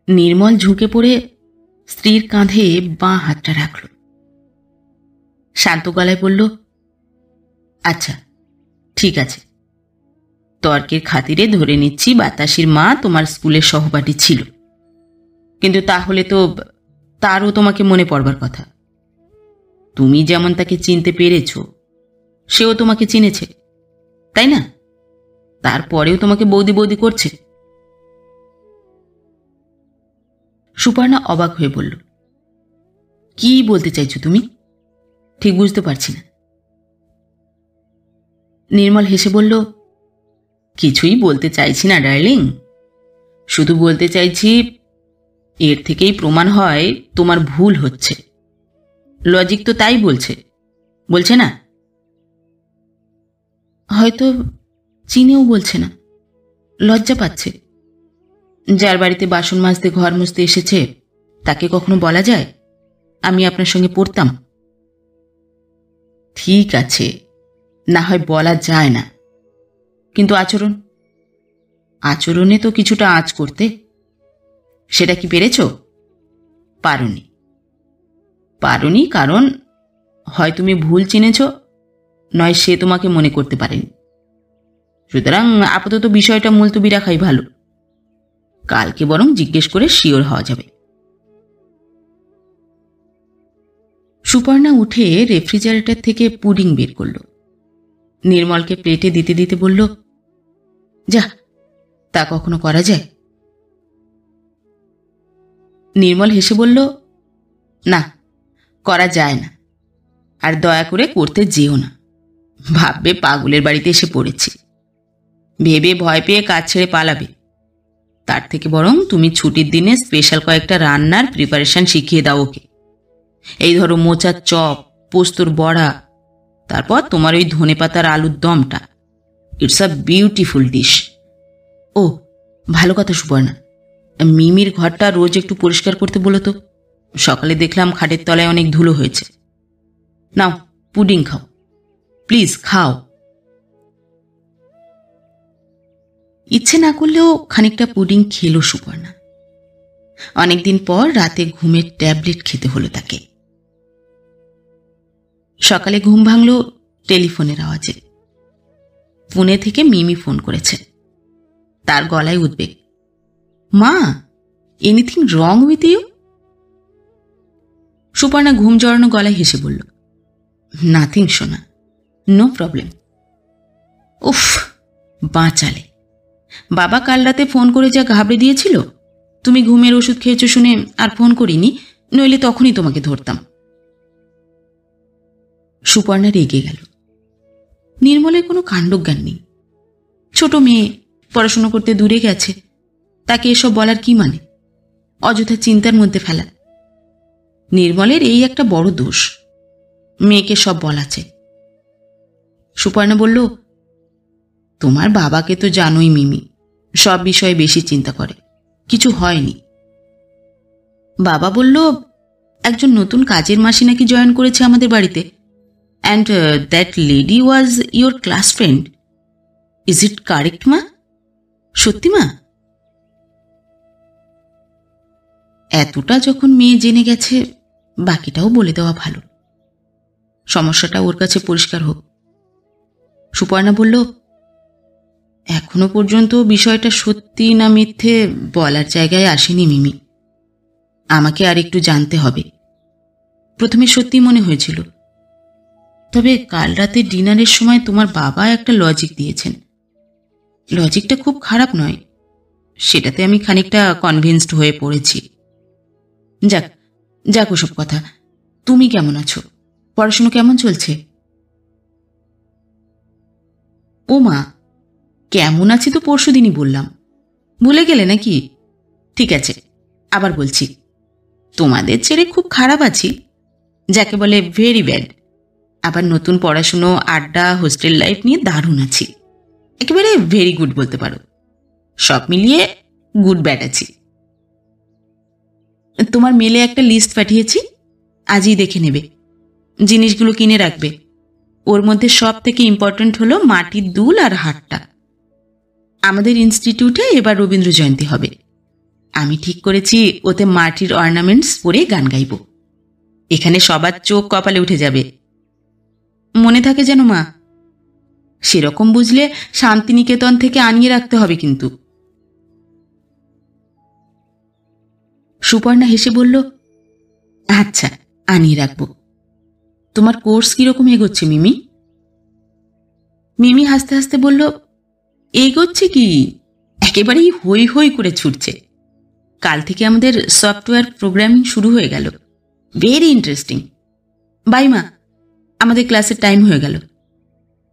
Nirmal ঝুঁকে পড়ে স্ত্রীর কাঁধে বাঁ হাতটা রাখল, শান্ত গলায় বলল, আচ্ছা ঠিক আছে, তর্কের খাতিরে ধরে নিচ্ছি বাতাসির মা তোমার স্কুলের সহপাঠী ছিল, কিন্তু তাহলে তো তারও তোমাকে মনে পড়বার কথা। তুমি যেমন তাকে চিনতে পেরেছ, সেও তোমাকে চিনেছে, তাই না? তারপরেও তোমাকে বৌদি বৌদি করছে। সুপর্ণা অবাক হয়ে বলল, কি বলতে চাইছো তুমি? ঠিক বুঝতে পারছি না। নির্মল হেসে বলল, কিছুই বলতে চাইছি না ডার্লিং, শুধু বলতে চাইছি এর থেকেই প্রমাণ হয় তোমার ভুল হচ্ছে। লজিক তো তাই বলছে, বলছে না? হয়তো চিনেও বলছে না, লজ্জা পাচ্ছে। যার বাড়িতে বাসন মাজতে ঘর মুছতে এসেছে তাকে কখনো বলা যায় আমি আপনার সঙ্গে পড়তাম? ঠিক আছে, না হয় বলা যায় না, কিন্তু আচরণে তো কিছুটা আঁচ করতে। সেটা কি পেরেছ? পারোনি কারণ হয় তুমি ভুল চিনেছ, নয় সে তোমাকে মনে করতে পারেনি। সুতরাং আপাতত বিষয়টা মুলতবি রাখাই ভালো। কালকে বরং জিজ্ঞেস করে শিওর হওয়া যাবে। সুপর্ণা উঠে রেফ্রিজারেটর থেকে পুডিং বের করল। নির্মলকে প্লেটে দিতে দিতে বলল, যা, তা কখনো করা যায়? নির্মল হেসে বলল, না, করা যায় না। আর দয়া করে করতে যেও না। ভাববে পাগলের বাড়িতে এসে পড়েছি, ভেবে ভয় পেয়ে কাজ ছেড়ে পালাবে। তার থেকে বরং তুমি ছুটির দিনে স্পেশাল কয়েকটা রান্নার প্রিপারেশন শিখিয়ে দাও ওকে। এই ধরো মোচার চপ, পোস্তর বড়া, তারপর তোমার ওই ধনেপাতার আলুর দমটা। It's a beautiful dish. ও, ভালো কথা সুপর্ণা, মিমির ঘরটা রোজ একটু পরিষ্কার করতে বলো তো। সকালে দেখলাম খাটের তলায় অনেক ধুলো হয়েছে। নাও, পুডিং খাও, প্লিজ খাও। ইচ্ছে না করলেও খানিকটা পুডিং খেলো সুপর্ণা। অনেকদিন পর রাতে ঘুমের ট্যাবলেট খেতে হলো তাকে। সকালে ঘুম ভাঙল টেলিফোনের আওয়াজে। পুনে থেকে মিমি ফোন করেছে। তার গলায় উদ্বেগ। মা, anything wrong with you? Suparna ঘুম জড়ানো গলায় হেসে বলল, নাথিং সোনা, নো প্রবলেম। উফ, বাঁচালে। বাবা কাল রাতে ফোন করে যা ঘাবড়ে দিয়েছিল, তুমি ঘুমের ওষুধ খেয়েছো শুনে আর ফোন করিনি, নইলে তখনই তোমাকে ধরতাম। সুপর্ণা রেগে গেল। নির্মলের কোনো কাণ্ডজ্ঞান নেই। ছোট মেয়ে, পড়াশুনো করতে দূরে গেছে, তাকে এসব বলার কি মানে? অযথা চিন্তার মধ্যে ফেলা। নির্মলের এই একটা বড় দোষ, মেয়েকে সব বলাছে। সুপর্ণা বলল, তোমার বাবাকে তো জানোই মিমি, সব বিষয়ে বেশি চিন্তা করে, কিছু হয়নি। বাবা বলল, একজন নতুন কাজের মাসি নাকি জয়েন করেছে আমাদের বাড়িতে, and that lady was your class friend. Is it correct মা? সত্যি মা? এতটা যখন মেয়ে জেনে গেছে, বাকিটাও বলে দেওয়া ভালো। সমস্যাটা ওর কাছে পরিষ্কার হোক। সুপর্ণা বলল, এখনো পর্যন্ত বিষয়টা সত্যি না মিথ্যে বলার জায়গায় আসেনি মিমি। আমাকে আর একটু জানতে হবে। প্রথমে সত্যি মনে হয়েছিল, তবে কাল রাতে ডিনারের সময় তোমার বাবা একটা লজিক দিয়েছেন। লজিকটা খুব খারাপ নয়, সেটাতে আমি খানিকটা কনভিন্সড হয়ে পড়েছি। যাক যাক, ওসব কথা। তুমি কেমন আছো? পড়াশুনো কেমন চলছে? ও মা, কেমন আছি তো পরশুদিনই বললাম, ভুলে গেলে নাকি? ঠিক আছে, আবার বলছি, তোমাদের ছেড়ে খুব খারাপ আছি, যাকে বলে ভেরি ব্যাড। আবার নতুন পড়াশুনো, আড্ডা, হোস্টেল লাইফ নিয়ে দারুণ আছি। একেবারে ভেরি গুড বলতে পারো। সব মিলিয়ে গুড ব্যাড আছি। তোমার মেলে একটা লিস্ট পাঠিয়েছি, আজই দেখে নেবে। জিনিসগুলো কিনে রাখবে। ওর মধ্যে সব থেকে ইম্পর্ট্যান্ট হলো মাটির দুল আর হাটটা। আমাদের ইনস্টিটিউটে এবার রবীন্দ্র জয়ন্তী হবে। আমি ঠিক করেছি ওতে মাটির অর্নামেন্টস পরে গান গাইব। এখানে সবার চোখ কপালে উঠে যাবে। মনে থাকে যেন মা। সেরকম বুঝলে শান্তিনিকেতন থেকে আনিয়ে রাখতে হবে কিন্তু। সুপর্ণা হেসে বলল, আচ্ছা, আনিয়ে রাখব। তোমার কোর্স কিরকম এগোচ্ছে মিমি? মিমি হাসতে হাসতে বলল, এগোচ্ছে কি, একেবারেই হই হই করে ছুটছে। কাল থেকে আমাদের সফটওয়্যার প্রোগ্রামিং শুরু হয়ে গেল। Very interesting. বাই মা, আমাদের ক্লাসের টাইম হয়ে গেল।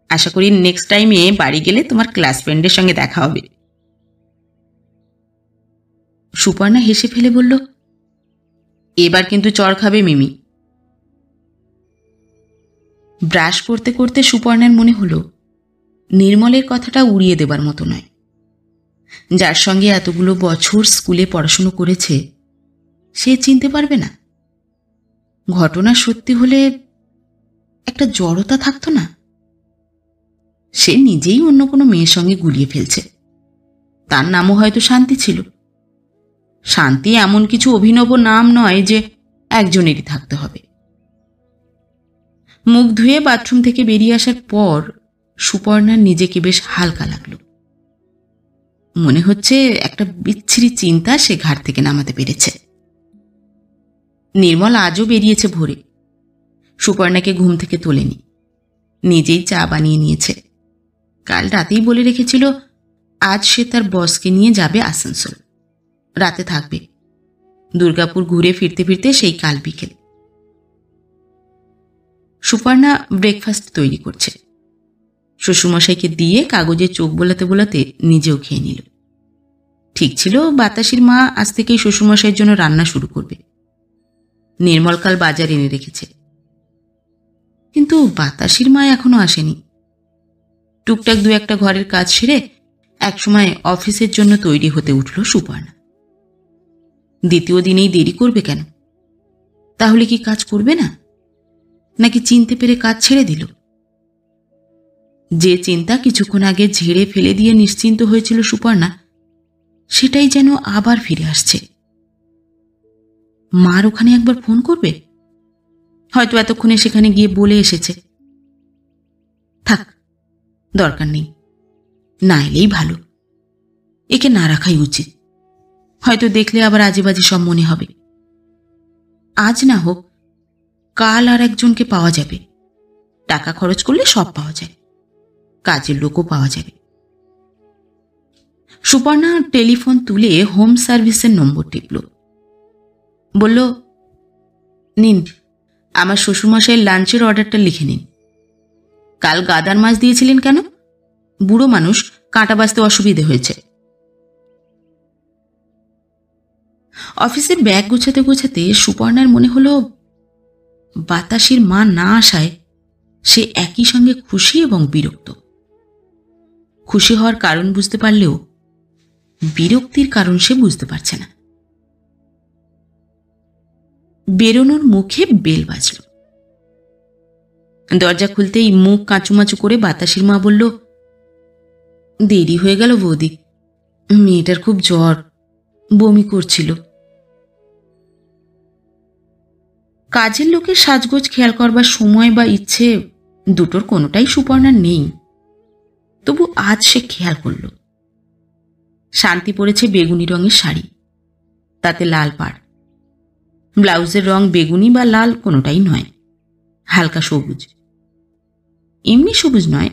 আশা করি নেক্সট টাইমে বাড়ি গেলে তোমার ক্লাস ফ্রেন্ডের সঙ্গে দেখা হবে। সুপর্ণা হেসে ফেলে বলল, এবার কিন্তু চড় খাবে মিমি। ব্রাশ করতে করতে সুপর্ণার মনে হলো, নির্মলের কথাটা উড়িয়ে দেবার মতো নয়। যার সঙ্গে এতগুলো বছর স্কুলে পড়াশুনো করেছে, সে চিনতে পারবে না? ঘটনা সত্যি হলে একটা জড়তা থাকতো না? সে নিজেই অন্য কোনো মেয়ের সঙ্গে গুলিয়ে ফেলছে। তার নামও হয়তো শান্তি ছিল। শান্তি এমন কিছু অভিনব নাম নয় যে একজনেরই থাকতে হবে। মুখ ধুয়ে বাথরুম থেকে বেরিয়ে আসার পর সুপর্ণার নিজেকে বেশ হালকা লাগলো। মনে হচ্ছে একটা বিচ্ছিরি চিন্তা সে ঘাট থেকে নামাতে পেরেছে। নির্মল আজও বেরিয়েছে ভোরে। সুপর্ণাকে ঘুম থেকে তোলেনি, নিজেই চা বানিয়ে নিয়েছে। কাল রাতেই বলে রেখেছিল আজ সে তার বসকে নিয়ে যাবে আসানসোল, রাতে থাকবে। দুর্গাপুর ঘুরে ফিরতে ফিরতে সেই কাল বিকেল। সুপর্ণা ব্রেকফাস্ট তৈরি করছে। শ্বশুরমশাইকে দিয়ে কাগজে চোখ বোলাতে বোলাতে নিজেও খেয়ে নিল। ঠিক ছিল বাতাসির মা আজ থেকেই শ্বশুরমশাইয়ের জন্য রান্না শুরু করবে। নির্মল কাল বাজার এনে রেখেছে। কিন্তু বাতাসির মা এখনো আসেনি। টুকটাক দু একটা ঘরের কাজ সেরে একসময় অফিসের জন্য তৈরি হতে উঠল সুপর্ণা। দ্বিতীয় দিনেই দেরি করবে কেন? তাহলে কি কাজ করবে না, নাকি চিনতে পেরে কাজ ছেড়ে দিল? যে চিন্তা কিছুক্ষণ আগে ঝেড়ে ফেলে দিয়ে নিশ্চিন্ত হয়েছিল সুপর্ণা, সেটাই যেন আবার ফিরে আসছে। মার ওখানে একবার ফোন করবে, হয়তো এতক্ষণে সেখানে গিয়ে বলে এসেছে। থাক, দরকার নেই, না এলেই ভালো। একে না রাখাই উচিত। হয়তো দেখলে আবার আজে বাজে সব মনে হবে। আজ না হোক কাল আর একজনকে পাওয়া যাবে। টাকা খরচ করলে সব পাওয়া যায়, কাজের লোকও পাওয়া যাবে। সুপর্ণা টেলিফোন তুলে হোম সার্ভিসের নম্বর টিপল। বলল, নিন, আমার শ্বশুরমশাইয়ের লাঞ্চের অর্ডারটা লিখে নিন। কাল গাদার মাছ দিয়েছিলেন কেন? বুড়ো মানুষ, কাঁটা বাজতে অসুবিধে হয়েছে। অফিসের ব্যাগ গোছাতে গোছাতে সুপর্ণার মনে হলো বাতাসির মা না আসায় সে একই সঙ্গে খুশি এবং বিরক্ত। খুশি হওয়ার কারণ বুঝতে পারলেও বিরক্তির কারণ সে বুঝতে পারছে না। বেরোনোর মুখে বেল বাজল। দরজা খুলতেই মুখ কাঁচুমাচু করে বাতাসির মা বলল, দেরি হয়ে গেল বৌদি, মেয়েটার খুব জ্বর, বমি করছিল। কাজের লোকের সাজগোজ খেয়াল করবার সময় বা ইচ্ছে দুটোর কোনোটাই সুপর্ণার নেই। তবু আজ সে খেয়াল করল। শান্তি পরেছে বেগুনি রঙের শাড়ি, তাতে লাল পাড়। ব্লাউজের রং বেগুনি বা লাল কোনোটাই নয়, হালকা সবুজ। এমনি সবুজ নয়,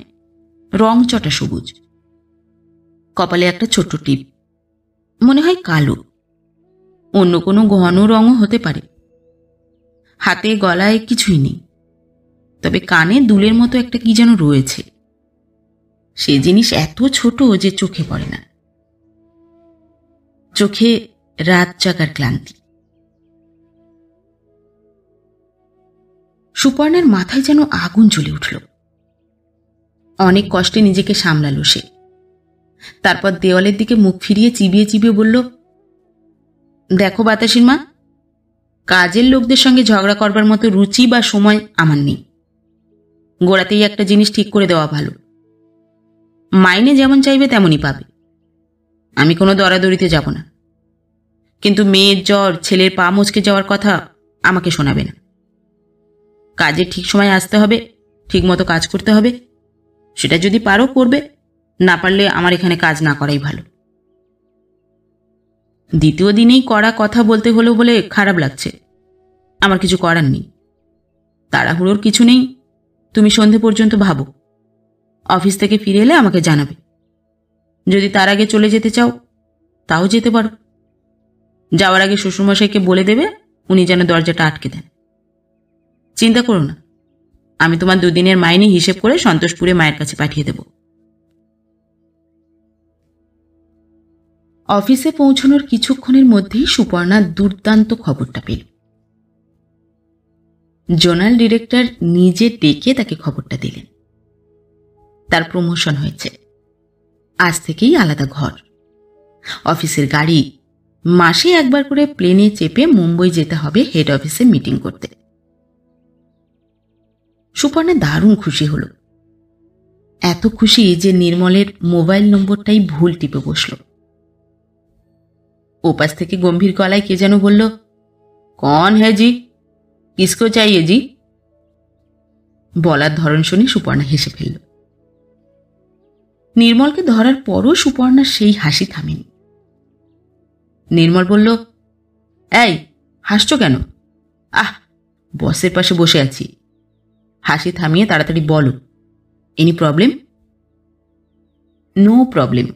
রং চটা সবুজ। কপালে একটা ছোট্ট টিপ, মনে হয় কালো। অন্য কোনো ঘন রঙও হতে পারে। হাতে গলায় কিছুই নেই, তবে কানে দুলের মতো একটা কি যেন রয়েছে। সে জিনিস এত ছোট যে চোখে পড়ে না। চোখে রাত জাগার ক্লান্তি। সুপর্ণার মাথায় যেন আগুন জ্বলে উঠল। অনেক কষ্টে নিজেকে সামলালো সে। তারপর দেওয়ালের দিকে মুখ ফিরিয়ে চিবিয়ে চিবিয়ে বলল, দেখো বাতাসির মা, কাজের লোকদের সঙ্গে ঝগড়া করবার মতো রুচি বা সময় আমার নেই। গোড়াতেই একটা জিনিস ঠিক করে দেওয়া ভালো। মাইনে যেমন চাইবে তেমনই পাবে। আমি কোনো দরাদরিতে যাব না। কিন্তু মেয়ের জ্বর, ছেলের পা মুচকে যাওয়ার কথা আমাকে শোনাবে না। কাজে ঠিক সময় আসতে হবে, ঠিক মতো কাজ করতে হবে। সেটা যদি পারো করবে, না পারলে আমার এখানে কাজ না করাই ভালো। দ্বিতীয় দিনেই কড়া কথা বলতে হলো বলে খারাপ লাগছে। আমার কিছু করার নেই, তাড়াহুড়োর কিছু নেই। তুমি সন্ধে পর্যন্ত ভাবো, অফিস থেকে ফিরে এলে আমাকে জানাবে। যদি তার আগে চলে যেতে চাও তাও যেতে পারো। যাওয়ার আগে শ্বশুরমশাইকে বলে দেবে উনি যেন দরজাটা আটকে দেন। চিন্তা করো না, আমি তোমার দুদিনের মাইনে হিসেব করে সন্তোষপুরে মায়ের কাছে পাঠিয়ে দেব। অফিসে পৌঁছানোর কিছুক্ষণের মধ্যেই সুপর্ণা দুর্দান্ত খবরটা পেল। জোনাল ডিরেক্টর নিজে ডেকে তাকে খবরটা দিলেন। তার প্রমোশন হয়েছে। আজ থেকেই আলাদা ঘর, অফিসের গাড়ি, মাসে একবার করে প্লেনে চেপে মুম্বই যেতে হবে হেড অফিসে মিটিং করতে। সুপর্ণা দারুণ খুশি হলো, এত খুশি যে নির্মলের মোবাইল নম্বরটাই ভুল টিপে বসল। ওপাশ থেকে গম্ভীর গলায় কে যেন বলল, কন হ্যাঁ জি, কিসকো চাইয়ে জি? বলার ধরন শুনে সুপর্ণা হেসে ফেলল। নির্মলকে ধরার পরও সুপর্ণার সেই হাসি থামেনি। নির্মল বলল, এই হাসছো কেন? আহ, বসের পাশে বসে আছি। হাসি থামিয়ে তাড়াতাড়ি বলো, এনি প্রবলেম? নো প্রবলেম,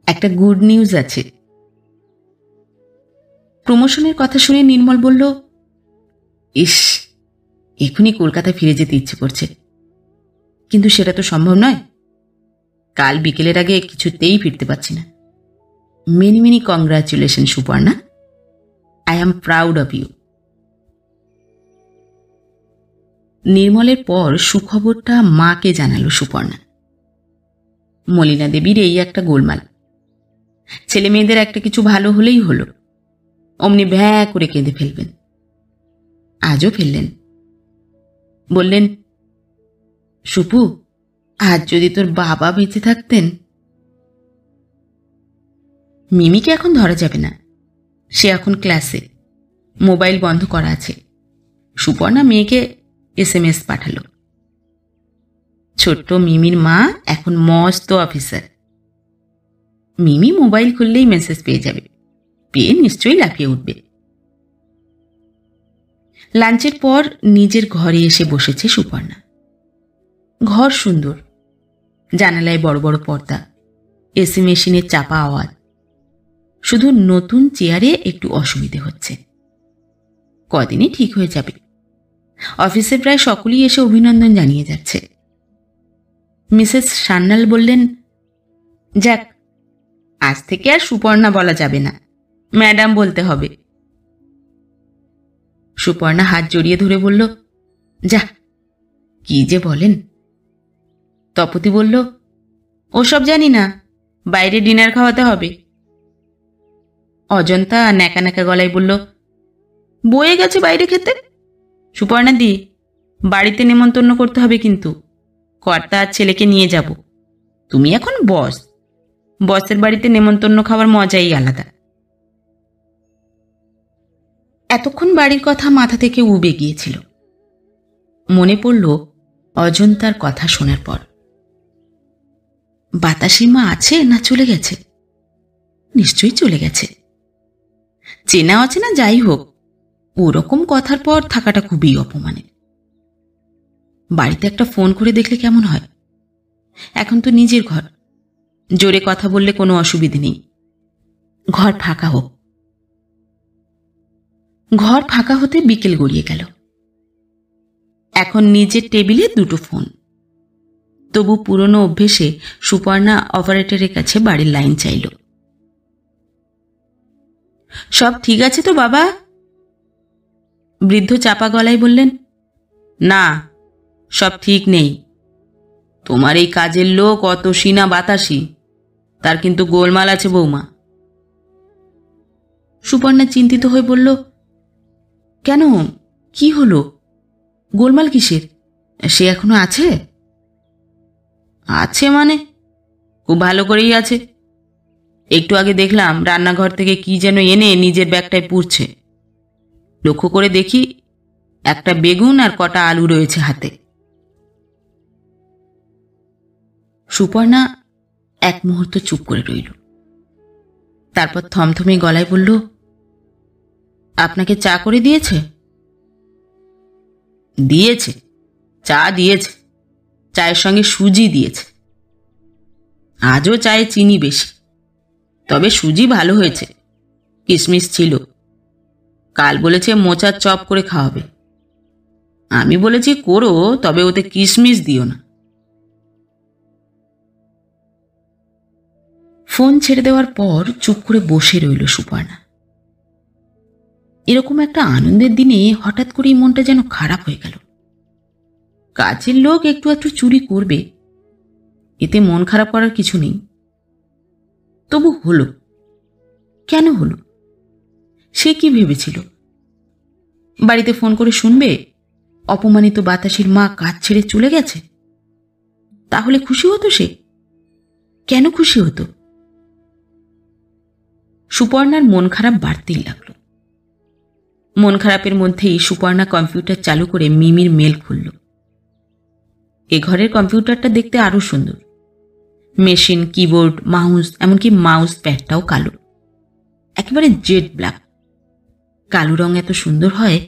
একটা গুড নিউজ আছে। প্রমোশনের কথা শুনে নির্মল বলল, ইস, এখনই কলকাতায় ফিরে যেতে ইচ্ছে করছে, কিন্তু সেটা তো সম্ভব নয়। কাল বিকেলের আগে কিছুতেই ফিরতে পারছি না। Many many congratulation Suparna, I am proud of you. নির্মলের পর সুখবরটা মাকে জানালো সুপর্ণা। মলিনা দেবীর এই একটা গোলমাল, ছেলে মেয়েদের একটা কিছু ভালো হলেই হলো, অমনি ভ্যাঁ করে কেঁদে ফেলবেন। আজও ফেললেন। বললেন, সুপু, আজ যদি তোর বাবা বেঁচে থাকতেন। মিমিকে এখন ধরা যাবে না, সে এখন ক্লাসে, মোবাইল বন্ধ করা আছে। সুপর্ণা মেয়েকে SMS পাঠালো। ছোট্ট মিমির মা এখন মস্ত অফিসার। মিমি মোবাইল খুললেই মেসেজ পেয়ে যাবে, পেয়ে নিশ্চয়ই লাফিয়ে উঠবে। লাঞ্চের পর নিজের ঘরে এসে বসেছে সুপর্ণা। ঘর সুন্দর, জানালায় বড় বড় পর্দা, এসি মেশিনের চাপা আওয়াজ। শুধু নতুন চেয়ারে একটু অসুবিধে হচ্ছে, কদিনই ঠিক হয়ে যাবে। অফিসে প্রায় সকলেই এসে অভিনন্দন জানিয়ে যাচ্ছে। মিসেস সান্যাল বললেন, যাক, আজ থেকে আর সুপর্ণা বলা যাবে না, ম্যাডাম বলতে হবে। সুপর্ণা হাত জড়িয়ে ধরে বলল, যা, কি যে বলেন। তপতি বলল, ওসব জানি না, বাইরে ডিনার খাওয়াতে হবে। অজন্তা ন্যাকা ন্যাকা গলায় বলল, বয়ে গেছে বাইরে খেতে। সুপর্ণা দি, বাড়িতে নেমন্তন্ন করতে হবে কিন্তু, কর্তা আর ছেলেকে নিয়ে যাব। তুমি এখন বস, বসের বাড়িতে নেমন্তন্ন খাওয়ার মজাই আলাদা। এতক্ষণ বাড়ির কথা মাথা থেকে উবে গিয়েছিল। মনে পড়ল অজন্তার কথা শোনার পর, বাতাসির মা আছে না চলে গেছে? নিশ্চয়ই চলে গেছে। চেনা অচেনা যাই হোক, ওরকম কথার পর থাকাটা খুবই অপমানের। বাড়িতে একটা ফোন করে দেখলে কেমন হয়? এখন তো নিজের ঘর, জোরে কথা বললে কোনো অসুবিধে নেই। ঘর ফাঁকা হোক। ঘর ফাঁকা হতে বিকেল গড়িয়ে গেল। এখন নিজের টেবিলে দুটো ফোন। তবু পুরনো অভ্যেসে সুপর্ণা অপারেটরের কাছে বাড়ির লাইন চাইল। সব ঠিক আছে তো বাবা? বৃদ্ধ চাপা গলায় বললেন, না, সব ঠিক নেই। তোমার এই কাজের লোক অত সিনা বাতাসি, তার কিন্তু গোলমাল আছে বৌমা। সুপর্ণা চিন্তিত হয়ে বলল, কেন, কি হলো? গোলমাল কিসের? সে এখনো আছে? আছে মানে? খুব ভালো করেই আছে। একটু আগে দেখলাম রান্নাঘর থেকে কি যেন এনে নিজের ব্যাগটায় পুড়ছে। লক্ষ্য করে দেখি একটা বেগুন আর কটা আলু রয়েছে হাতে। সুপর্ণা এক মুহূর্ত চুপ করে রইল। তারপর থমথমে গলায় বলল, আপনাকে চা করে দিয়েছে? দিয়েছে, চা দিয়েছে, চায়ের সঙ্গে সুজি দিয়েছে। আজও চায়ে চিনি বেশি, তবে সুজি ভালো হয়েছে, কিশমিশ ছিল। কাল বলেছে মোচার চপ করে খাওয়াবে। আমি বলেছি করো, তবে ওতে কিশমিশ দিও না। ফোন ছেড়ে দেওয়ার পর চুপ করে বসে রইল সুপর্ণা। এরকম একটা আনন্দের দিনে হঠাৎ করেই মনটা যেন খারাপ হয়ে গেল। কাজের লোক একটু একটু চুরি করবে, এতে মন খারাপ করার কিছু নেই। তবু হলো কেন? হলো সে কি ভেবেছিল? বাড়িতে ফোন করে শুনবে অপমানিত বাতাসের মা কাজ ছেড়ে চলে গেছে? তাহলে খুশি হতো সে? কেন খুশি হতো? সুপর্ণার মন খারাপ বাড়তেই লাগলো। মন খারাপের মধ্যেই সুপর্ণা কম্পিউটার চালু করে মিমির মেল খুলল। এ ঘরের কম্পিউটারটা দেখতে আরো সুন্দর। মেশিন, কিবোর্ড, মাউস, এমনকি মাউস প্যাডটাও কালো, একেবারে জেড ব্ল্যাক। কালো রং এত সুন্দর হয়?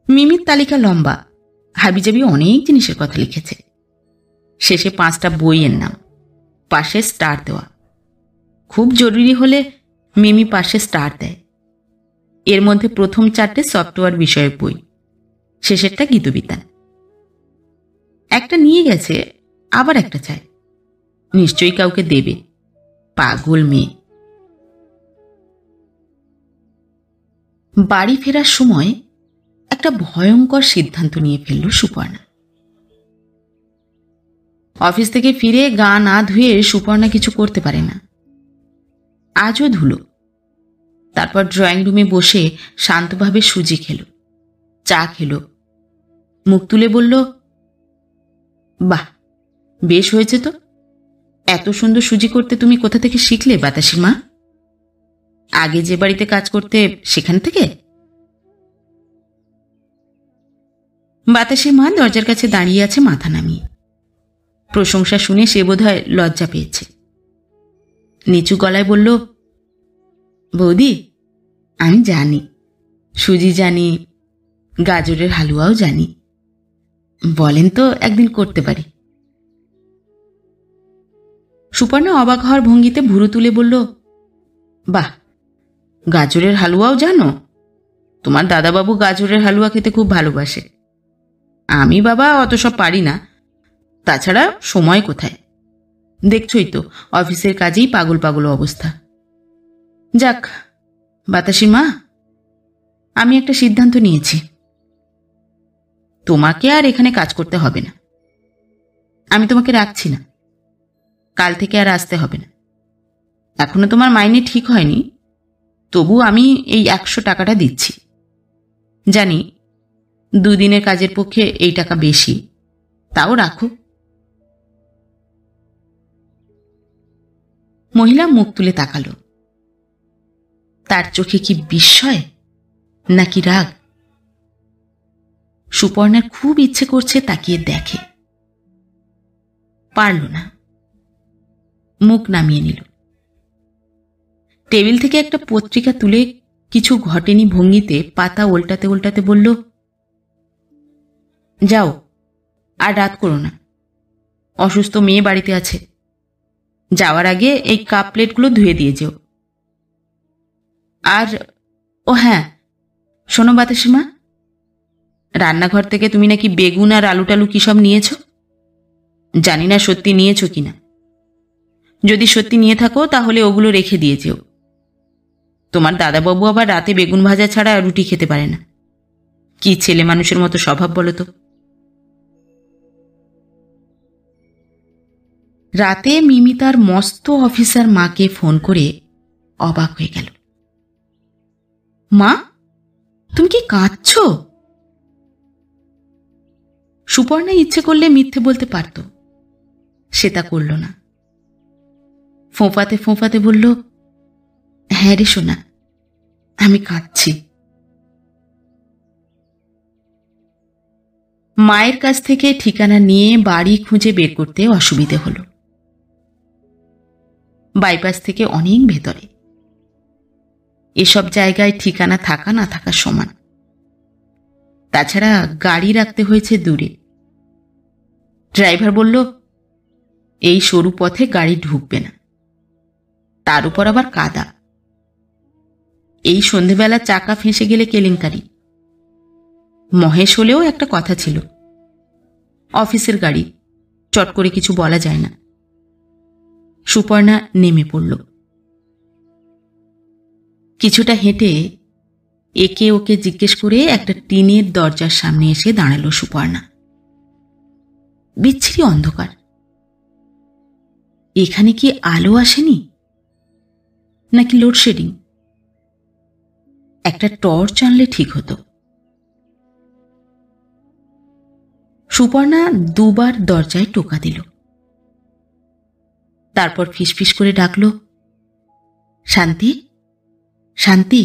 মিমির তালিকা লম্বা, হাবিজাবি অনেক জিনিসের কথা লিখেছে। শেষে 5টা বইয়ের নাম, পাশে স্টার দেওয়া। খুব জরুরি হলে মিমি পাশে স্টার দেয়। এর মধ্যে প্রথম 4টে সফটওয়্যার বিষয়ক বই, শেষেরটা গীতবিতান। একটা নিয়ে গেছে, আবার একটা চায়। নিশ্চয়ই কাউকে দেবে। পাগল মেয়ে। বাড়ি ফেরার সময় একটা ভয়ঙ্কর সিদ্ধান্ত নিয়ে ফেলল সুপর্ণা। অফিস থেকে ফিরে গা না ধুয়ে সুপর্ণা কিছু করতে পারে না। আজও ধুলো। তারপর ড্রয়িং রুমে বসে শান্তভাবে সুজি খেল, চা খেল, মুখ তুলে বলল, বাহ, বেশ হয়েছে তো। এত সুন্দর সুজি করতে তুমি কোথা থেকে শিখলে বাতাসির মা? আগে যে বাড়িতে কাজ করতে সেখান থেকে? বাতাসির মা দরজার কাছে দাঁড়িয়ে আছে মাথা নামিয়ে। প্রশংসা শুনে সে বোধহয় লজ্জা পেয়েছে। নিচু গলায় বলল, বৌদি, আমি জানি, সুজি জানি, গাজরের হালুয়াও জানি। বলেন তো একদিন করতে পারি। সুপর্ণা অবাক হওয়ার ভঙ্গিতে ভুরু তুলে বলল, বাহ, গাজরের হালুয়াও জানো? তোমার দাদাবাবু গাজরের হালুয়া খেতে খুব ভালোবাসে। আমি বাবা অত সব পারি না। তাছাড়া সময় কোথায়? দেখছই তো, অফিসের কাজেই পাগল পাগল অবস্থা। যাক বাতাসির মা, আমি একটা সিদ্ধান্ত নিয়েছি। তোমাকে আর এখানে কাজ করতে হবে না। আমি তোমাকে রাখছি না। কাল থেকে আর আসতে হবে না। এখনো তোমার মাইনে ঠিক হয়নি, তবু আমি এই 100 টাকাটা দিচ্ছি। জানি 2 দিনের কাজের পক্ষে এই টাকা বেশি, তাও রাখো। মহিলা মুখ তুলে তাকালো। তার চোখে কি বিস্ময় নাকি রাগ? সুপর্ণার খুব ইচ্ছে করছে তাকিয়ে দেখে, পারল না। মুখ নামিয়ে নিল। টেবিল থেকে একটা পত্রিকা তুলে কিছু ঘটেনি ভঙ্গিতে পাতা উল্টাতে উল্টাতে বলল, যাও, আর রাত করো না। অসুস্থ মেয়ে বাড়িতে আছে। যাওয়ার আগে এই কাপ প্লেটগুলো ধুয়ে দিয়ে যেও। আর ও হ্যাঁ, শোনো বাতাসি মা, রান্নাঘর থেকে তুমি নাকি বেগুন আর আলু টালু কি সব নিয়েছ। জানি না সত্যি নিয়েছ কিনা। যদি সত্যি নিয়ে থাকো তাহলে ওগুলো রেখে দিয়ে যেও। তোমার দাদাবাবু আবার রাতে বেগুন ভাজা ছাড়া রুটি খেতে পারে না। কি ছেলে মানুষের মতো স্বভাব বলো তো। রাতে মিমি তার মস্ত অফিসার মাকে ফোন করে অবাক হয়ে গেল। মা, তুমি কি কাঁদছ? সুপর্ণা ইচ্ছে করলে মিথ্যে বলতে পারত, সে তা করল না। ফোঁপাতে ফোঁপাতে বলল, হ্যাঁ রে সোনা, আমি কাঁদছি। মায়ের কাছ থেকে ঠিকানা নিয়ে বাড়ি খুঁজে বের করতে অসুবিধে হল। বাইপাস থেকে অনেক ভেতরে। এসব জায়গায় ঠিকানা থাকা না থাকা সমান। তাছাড়া গাড়ি রাখতে হয়েছে দূরে। ড্রাইভার বলল, এই সরু পথে গাড়ি ঢুকবে না, তার উপর আবার কাদা। এই সন্ধেবেলা চাকা ফেঁসে গেলে কেলেঙ্কারি। মহেশ হলেও একটা কথা ছিল, অফিসের গাড়ি, চট করে কিছু বলা যায় না। সুপর্ণা নেমে পড়ল। কিছুটা হেঁটে একে ওকে জিজ্ঞেস করে একটা টিনের দরজার সামনে এসে দাঁড়ালো সুপর্ণা। বিচ্ছিরি অন্ধকার। এখানে কি আলো আসেনি নাকি লোডশেডিং? একটা টর্চ আনলে ঠিক হতো। সুপর্ণা দুবার দরজায় টোকা দিল, তারপর ফিসফিস করে ডাকল, শান্তি, শান্তি।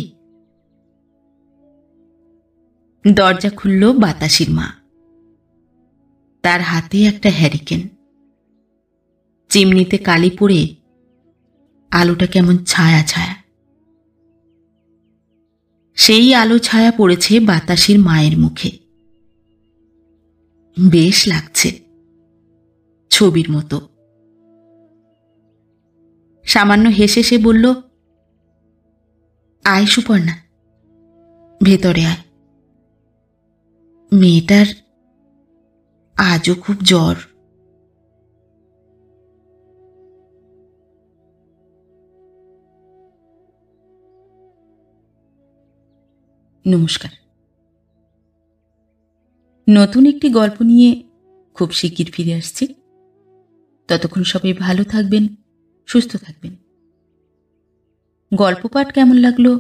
দরজা খুলল বাতাসির মা। তার হাতে একটা হ্যারিকেন। চিমনিতে কালি পড়ে আলোটা কেমন ছায়া ছায়া। সেই আলো ছায়া পড়েছে বাতাসির মায়ের মুখে। বেশ লাগছে, ছবির মতো। সামান্য হেসে সে বলল, আয় সুপর্ণা, ভেতরে আয়। মেয়েটার আজও খুব জ্বর। নমস্কার। নতুন একটি গল্প নিয়ে খুব শিগগির ফিরে আসছি। ততক্ষণ সবাই ভালো থাকবেন, সুস্থ থাকবেন। গল্প পাঠ কেমন লাগলো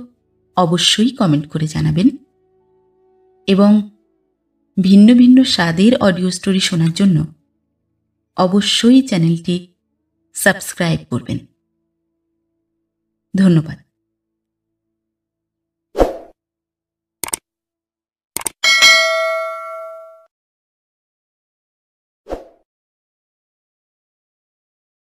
অবশ্যই কমেন্ট করে জানাবেন, এবং ভিন্ন ভিন্ন স্বাদের অডিও স্টোরি শোনার জন্য অবশ্যই চ্যানেলটি সাবস্ক্রাইব করবেন। ধন্যবাদ।